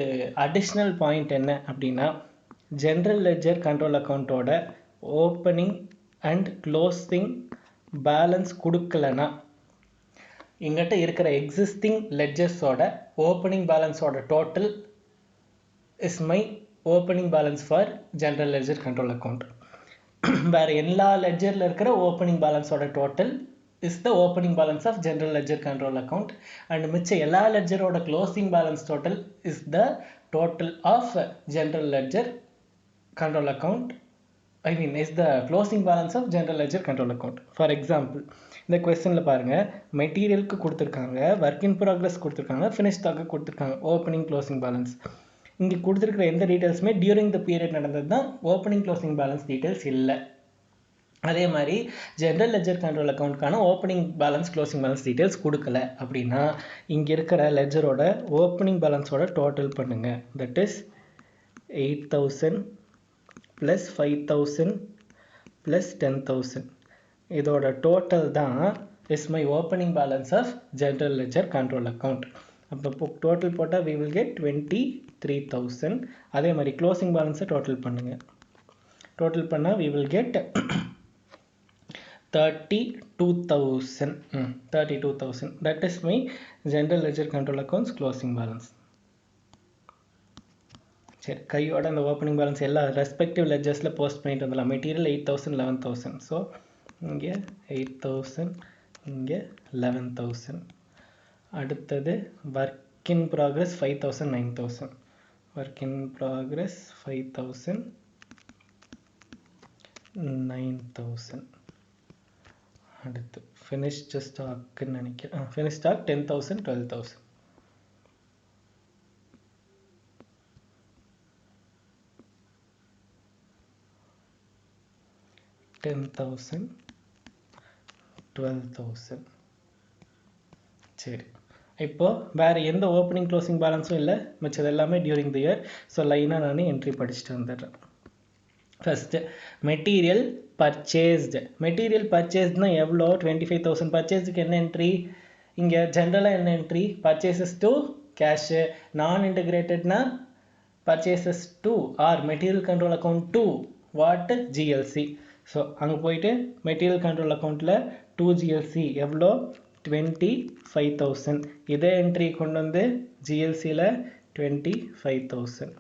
அடிஷ்னல் பாயிண்ட் என்ன அப்படின்னா, ஜென்ரல் லெட்ஜர் கண்ட்ரோல் அக்கௌண்ட்டோட ஓப்பனிங் அண்ட் க்ளோசிங் பேலன்ஸ் கொடுக்கலன்னா, எங்கிட்ட இருக்கிற எக்ஸிஸ்டிங் லெட்ஜர்ஸோட ஓப்பனிங் பேலன்ஸோட total is my opening balance for general ledger control account. வேறு எல்லா லெட்ஜரில் இருக்கிற ஓப்பனிங் பேலன்ஸோட total is the opening balance of general ledger control account. அண்ட் மிச்ச எல்லா லெட்ஜரோட closing balance total is the total of general ledger control account. is the closing balance of general ledger control account. For example, இந்த கொஸ்டினில் பாருங்கள், மெட்டீரியலுக்கு கொடுத்துருக்காங்க, work in progress கொடுத்துருக்காங்க, finish stock கொடுத்துருக்காங்க, ஓப்பனிங் க்ளோசிங் பேலன்ஸ். இங்கே கொடுத்துருக்கிற எந்த டீட்டெயில்ஸுமே டியூரிங் த பீரியட் நடந்தது தான், ஓப்பனிங் க்ளோசிங் பேலன்ஸ் டீட்டெயில்ஸ் இல்லை. அதே மாதிரி ஜென்ரல் லெட்ஜர் கண்ட்ரோல் அக்கௌண்ட்கான opening balance closing balance details கொடுக்கல அப்படின்னா, இங்கே இருக்கிற லெட்ஜரோட ஓப்பனிங் பேலன்ஸோட டோட்டல் பண்ணுங்கள். That is 8,000 plus 5,000 plus 10,000. இதோட டோட்டல் தான் is my opening balance of general ledger control account. அப்போ டோட்டல் போட்டால் we will get 23,000. அதே மாதிரி க்ளோசிங் பேலன்ஸை டோட்டல் பண்ணுங்கள். டோட்டல் பண்ணால் we will get 32,000. 32,000. That is my general ledger control accounts closing balance. சரி, கையோட அந்த ஓப்பனிங் பேலன்ஸ் எல்லா ரெஸ்பெக்டிவ் லெட்ஜர்ஸில் போஸ்ட் பண்ணிட்டு வந்துடலாம். மெட்டீரியல் 8,000 11,000. ஸோ இங்கே 8,000, இங்கே 11,000. அடுத்தது ஒர்க் இன் ப்ராக்ரஸ் 5,000 9,000. ஒர்க் இன் ப்ராக்ரஸ் 5,000 9,000. அடுத்து ஃபினிஷ்டு ஸ்டாக்குன்னு நினைக்கிறேன். Finish stock 10,000 12,000. $10,000 $12,000. சரி, இப்போ வேறு எந்த ஓப்பனிங் க்ளோசிங் பேலன்ஸும் இல்லை, மிச்சது எல்லாமே டியூரிங் தி இயர். ஸோ லைனாக நான் என்ட்ரி படிச்சுட்டு வந்துடுறேன். First material purchased. மெட்டீரியல் பர்ச்சேஸ்னால் எவ்வளோ? 25,000. பர்ச்சேஸுக்கு என்ன என்ட்ரி? இங்கே ஜென்ரலாக என்ன என்ட்ரி? Purchases to cash. நான் இன்டகிரேட்டட்னா purchases to or material control account to what? GLC. So அங்கே போயிட்டு மெட்டீரியல் கண்ட்ரோல் அக்கௌண்ட்டில் 2 ஜிஎல்சி எவ்வளோ? 25,000. இதே என்ட்ரி கொண்டு வந்து ஜிஎல்சியில் 25,000.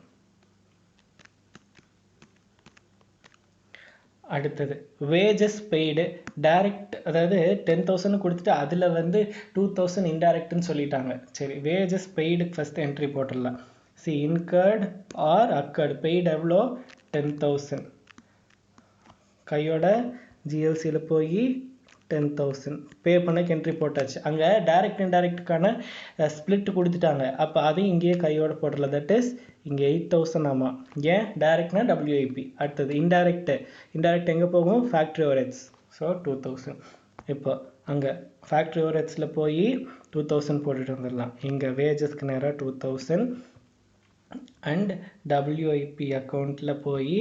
அடுத்தது வேஜஸ் பெய்டு. டைரக்ட், அதாவது 10,000 கொடுத்துட்டு அதில் வந்து 2,000 இன்டைரக்ட்னு சொல்லிட்டாங்க. சரி, வேஜஸ் பெய்டுக்கு ஃபஸ்ட் என்ட்ரி போட்டுடலாம். See incurred or accrued. Paid எவ்வளோ? 10,000. கையோட ஜிஎல்சியில் போய் 10,000 பே பண்ணக்கு என்ட்ரி போட்டாச்சு. அங்கே டைரக்ட் இன்டைரக்டுக்கான ஸ்பிளிட் கொடுத்துட்டாங்க. அப்போ அதையும் இங்கேயே கையோட போடலாம். தட் இஸ் இங்கே 8,000. ஆமாம், ஏன் டைரக்ட்னா டபிள்யூஐபி. அடுத்தது இன்டைரக்ட். இன்டைரக்ட் எங்கே போகும்? Factory overheads. ஸோ 2,000. இப்போ அங்கே ஃபேக்ட்ரி ஓவர்ஹெட்ஸில் போய் 2,000 போட்டுட்டு வந்துடலாம். இங்கே வேஜஸ்க்கு நேராக 2,000 அண்ட் டபிள்யூஐபி அக்கௌண்ட்டில் போய்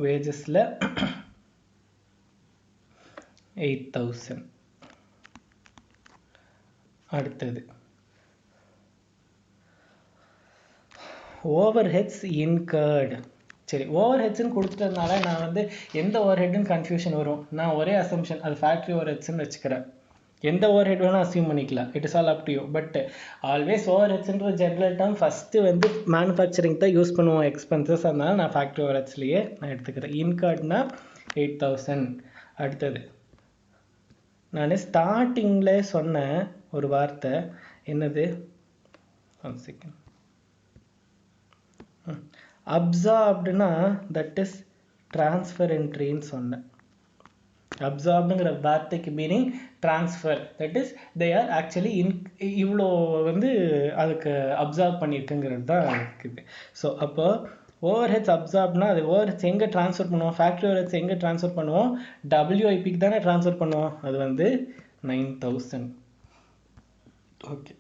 வேஜஸில் 8,000. அடுத்தது ஓவர் ஹெட்ஸ் இன்கர்டு. சரி, ஓவர் ஹெட்ஸ்ன்னு கொடுத்துட்டதுனால நான் வந்து எந்த ஓவர் ஹெட்னு கன்ஃபியூஷன் வரும். நான் ஒரே அசம்ஷன், அது ஃபேக்ட்ரி ஓவர் ஹெட்ஸ்ன்னு வச்சுக்கிறேன். எந்த ஓவர் ஹெட் வேணால் அசியூம் பண்ணிக்கலாம். It is all up to you. But always ஓவர் ஹெட்ஸ்ன்ற ஜென்ரல் டேர்ம் ஃபஸ்ட்டு வந்து மேனுஃபேக்சரிங் தான் யூஸ் பண்ணுவோம் எக்ஸ்பென்சஸ். அதனால நான் ஃபேக்ட்ரி ஓவர் ஹெட்ஸ்லேயே நான் எடுத்துக்கிறேன். இன்கர்ட்னா 8,000. அடுத்தது நான் ஸ்டார்டிங்கில் சொன்ன ஒரு வார்த்தை என்னது? 1 செகண்ட். அப்சார்ப்டுனா தட் இஸ் ட்ரான்ஸ்ஃபர் என்ட்ரின்னு சொன்னேன். அப்சார்ப்டுங்கிற வார்த்தைக்கு meaning transfer. That is they are actually இவ்வளோ வந்து அதுக்கு அப்சார்ப் பண்ணியிருக்குங்கிறது தான் இருக்குது. ஸோ அப்போ ஓவர் ஹெட்ஸ் அப்சார்ப்னா அது ஓவர் ஹெட்ஸ் எங்கே ட்ரான்ஸ்ஃபர் பண்ணுவோம்? ஃபேக்ட்ரி ஓவர் ஹெட்ஸ் எங்கே ட்ரான்ஸ்ஃபர் பண்ணுவோம்? டபிள்யூஐபிக்கு தானே ட்ரான்ஸ்ஃபர் பண்ணுவோம். அது வந்து 9,000. ஓகே,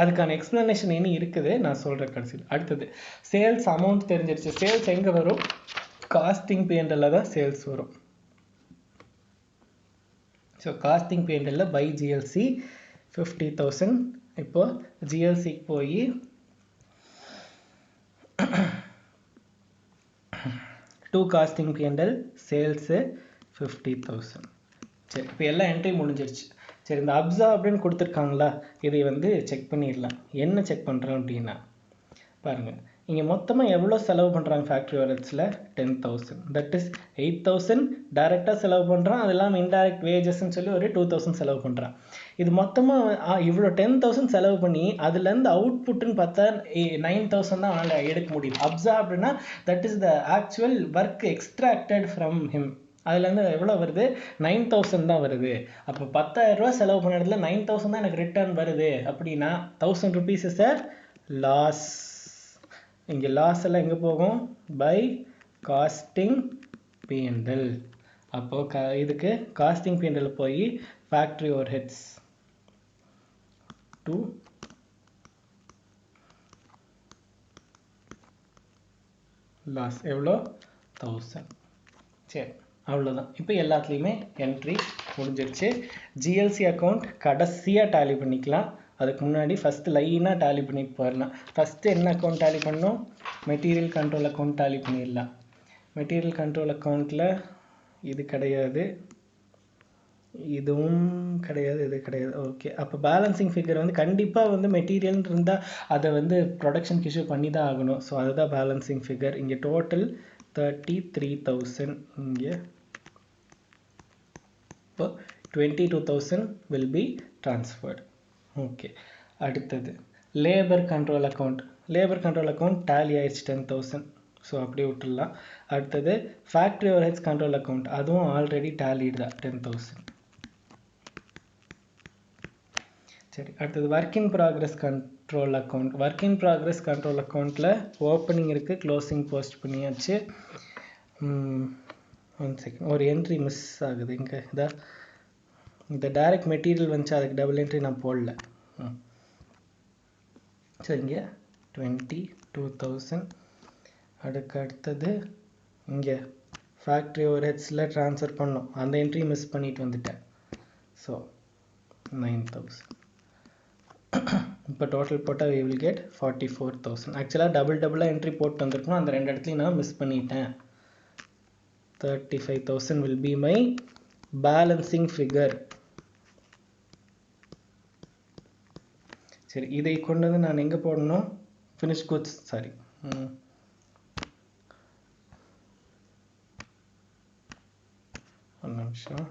அதுக்கான எக்ஸ்ப்ளனேஷன் என்ன இருக்குது நான் சொல்கிறேன் கடைசியில். அடுத்தது சேல்ஸ் அமௌண்ட் தெரிஞ்சிருச்சு. சேல்ஸ் எங்கே வரும்? காஸ்டிங் P&L தான் சேல்ஸ் வரும். So costing P&L by GLC 50,000. இப்போ ஜிஎல்சிக்கு போய் டூ காஸ்டிங் P&L சேல்ஸு 50,000. சரி, இப்போ எல்லாம் என்ட்ரி முடிஞ்சிருச்சு. சரி, இந்த அப்சார்ப்டுன்னு கொடுத்துருக்காங்களா, இதை வந்து செக் பண்ணிடலாம். என்ன செக் பண்ணுறோம் அப்படின்னா பாருங்கள், இங்கே மொத்தமாக எவ்வளோ செலவு பண்ணுறாங்க ஃபேக்ட்ரி ஓவர்ஹெட்ஸில்? 10,000. தட் இஸ் 8,000 டைரெக்டாக செலவு பண்ணுறான். அது இல்லாமல் இன்டைரக்ட் வேஜஸ்ன்னு சொல்லி ஒரு 2,000 செலவு பண்ணுறான். இது மொத்தமாக இவ்வளோ 10,000 செலவு பண்ணி அதுலேருந்து அவுட்புட்டுன்னு பார்த்தா 9,000 தான் அவனால் எடுக்க முடியும். அப்சார்ப்டுனா that is the actual work extracted from him. அதுலேருந்து எவ்வளோ வருது? 9,000 தான் வருது. அப்போ 10,000 ரூபா செலவு பண்ண இடத்துல 9,000 தான் எனக்கு ரிட்டர்ன் வருது. அப்படின்னா 1,000 rupees இஸ் அ லாஸ். இங்கே லாஸ் எல்லாம் எங்கே போகும்? By costing P&L. அப்போது இதுக்கு காஸ்டிங் P&L போய் factory overheads to loss எவ்வளோ? 1,000. சரி, அவ்வளோதான். இப்போ எல்லாத்துலேயுமே என்ட்ரி முடிஞ்சிருச்சு. ஜிஎல்சி அக்கௌண்ட் கடைசியாக டேலி பண்ணிக்கலாம். அதுக்கு முன்னாடி ஃபஸ்ட்டு லைனாக டேலி பண்ணிட்டு போயிடலாம். ஃபஸ்ட்டு என்ன அக்கௌண்ட் டேலி பண்ணணும்? மெட்டீரியல் கண்ட்ரோல் அக்கௌண்ட் டேலி பண்ணிடலாம். மெட்டீரியல் கண்ட்ரோல் அக்கௌண்ட்டில் இது கிடையாது, இதுவும் கிடையாது, இது கிடையாது. ஓகே, அப்போ பேலன்சிங் ஃபிகர் வந்து கண்டிப்பாக வந்து மெட்டீரியல் இருந்தால் அதை வந்து ப்ரொடக்ஷனுக்கு இஷ்யூ பண்ணி தான் ஆகணும். ஸோ அதுதான் பேலன்சிங் ஃபிகர். இங்கே டோட்டல் 33,000. இங்கே இப்போ 22,000 will be transferred. ஓகே, அடுத்தது labour control account. Labour control account tally ஆயிடுச்சு 10,000. ஸோ அப்படியே விட்டுடலாம். அடுத்தது factory overheads control account, அதுவும் ஆல்ரெடி டேலிடு தான் 10,000. சரி, அடுத்தது work in progress control account. ஒர்க் இன் ப்ராக்ரஸ் கண்ட்ரோல் அக்கௌண்ட்டில் ஓப்பனிங் இருக்குது, க்ளோசிங் போஸ்ட் பண்ணியாச்சு. 1 செகண்ட், ஒரு என்ட்ரி மிஸ் ஆகுது. இங்கே இந்த டைரக்ட் மெட்டீரியல் வந்துச்சு, அதுக்கு டபுள் என்ட்ரி நான் போடல. ஸோ இங்கே 22,000. அடுத்தது இங்கே ஃபேக்ட்ரி ஓவர் ஹெட்ஸில் ட்ரான்ஸ்ஃபர் பண்ணோம், அந்த என்ட்ரி மிஸ் பண்ணிட்டு வந்துட்டேன். ஸோ 9,000. இப்போ டோட்டல் போட்டால் we will get 44,000. ஆக்சுவலாக டபுளாக என்ட்ரி போட்டு வந்திருக்கணும், அந்த ரெண்டு இடத்துலையும் நான் மிஸ் பண்ணிட்டேன். 35,000 will be my balancing figure. சரி, இதை கொண்டு வந்து நான் எங்கே போடணும்? ஃபினிஷ் குட்ஸ், சாரி, ஒரு நிமிஷம்.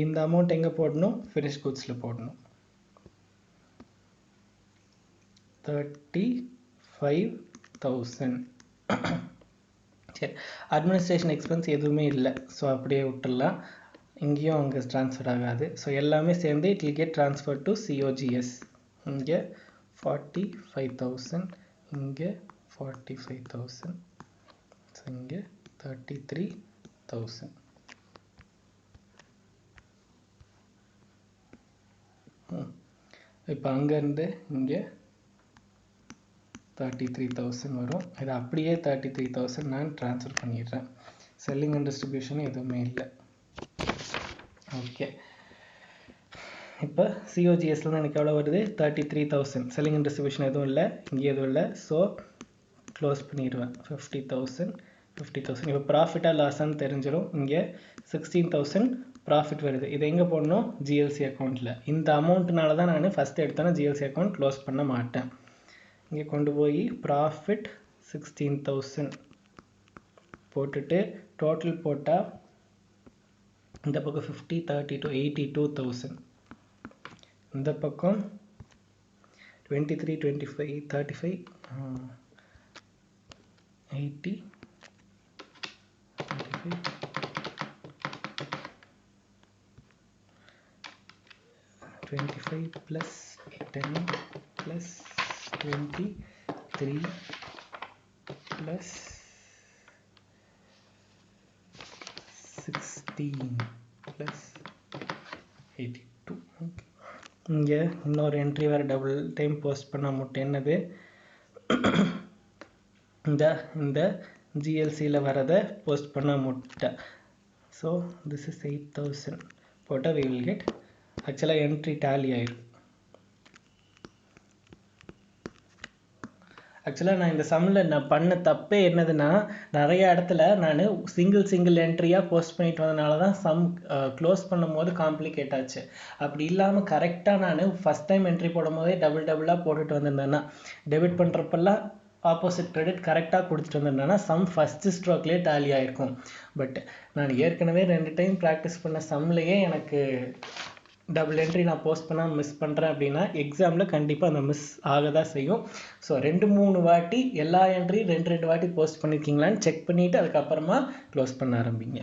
இந்த அமௌண்ட் எங்கே போடணும்? ஃபினிஷ் குட்ஸில் போடணும். 35,000. சரி, அட்மினிஸ்ட்ரேஷன் எக்ஸ்பென்ஸ் எதுவுமே இல்லை, ஸோ அப்படியே விட்டுடலாம். இங்கேயும் அங்கே ட்ரான்ஸ்ஃபர் ஆகாது. ஸோ எல்லாமே சேர்ந்து it will get transfer to COGS. இங்கே 45,000, இங்கே 45,000, ஸோ இங்கே 33,000. இப்போ அங்கேருந்து இங்கே 33,000 வரும். இது அப்படியே 33,000 நான் ட்ரான்ஸ்ஃபர் பண்ணிடுறேன். செல்லிங் அண்ட் டிஸ்ட்ரிபியூஷன் எதுவுமே இல்லை. ஓகே, இப்போ COGSல எனக்கு எவ்வளோ வருது? 33,000. செல்லிங் அண்ட் டிஸ்ட்ரிபியூஷன் எதுவும் இல்லை, இங்கே எதுவும் இல்லை, ஸோ க்ளோஸ் பண்ணிடுவேன். 50,000. இப்போ ப்ராஃபிட்டாக லாஸான்னு தெரிஞ்சிடும். இங்கே 16,000 ப்ராஃபிட் வருது. இது எங்கே போடணும்? GLC அக்கௌண்ட்டில். இந்த அமௌண்ட்னால தான் நான் ஃபஸ்ட்டு எடுத்தேன்னா GLC அக்கௌண்ட் க்ளோஸ் பண்ண மாட்டேன். இங்கே கொண்டு போய் ப்ராஃபிட் 16,000 போட்டுட்டு டோட்டல் போட்டால் இந்த பக்கம் 50, 32, 82,000. இந்த பக்கம் 23, 25, 35, 80, 25 plus 10 plus 23 plus 16 plus 82. இங்கே இன்னொரு என்ட்ரி வேறு டபுள் டைம் போஸ்ட் பண்ண முட்டை என்னது? இந்த GLCயில் வரதை போஸ்ட் பண்ண முட்டை. ஸோ திஸ் இஸ் 8,000 போட்டால் we will get, ஆக்சுவலாக என்ட்ரி டேலி ஆயிடும். ஆக்சுவலாக நான் இந்த சம்மில் நான் பண்ண தப்பே என்னதுன்னா, நிறைய இடத்துல நான் சிங்கிள் என்ட்ரியாக போஸ்ட் பண்ணிட்டு வந்தனால தான் சம் க்ளோஸ் பண்ணும் போது காம்ப்ளிகேட் ஆச்சு. அப்படி இல்லாமல் கரெக்டாக நான் ஃபஸ்ட் டைம் என்ட்ரி போடும் போதே டபுளாக போட்டுட்டு வந்திருந்தேன்னா, டெபிட் பண்ணுறப்பெல்லாம் ஆப்போசிட் கிரெடிட் கரெக்டாக கொடுத்துட்டு வந்திருந்தேன்னா சம் ஃபஸ்ட்டு ஸ்ட்ரோக்லேயே டேலி ஆகிருக்கும். பட் நான் ஏற்கனவே 2 டைம் ப்ராக்டிஸ் பண்ண சம்லேயே எனக்கு டபுள் என்ட்ரி நான் போஸ்ட் பண்ணால் மிஸ் பண்ணுறேன் அப்படின்னா எக்ஸாமில் கண்டிப்பாக அந்த மிஸ் ஆக தான் செய்யும். ஸோ 2-3 வாட்டி எல்லா என்ட்ரி 2 வாட்டி போஸ்ட் பண்ணியிருக்கீங்களான்னு செக் பண்ணிவிட்டு அதுக்கப்புறமா க்ளோஸ் பண்ண ஆரம்பிங்க.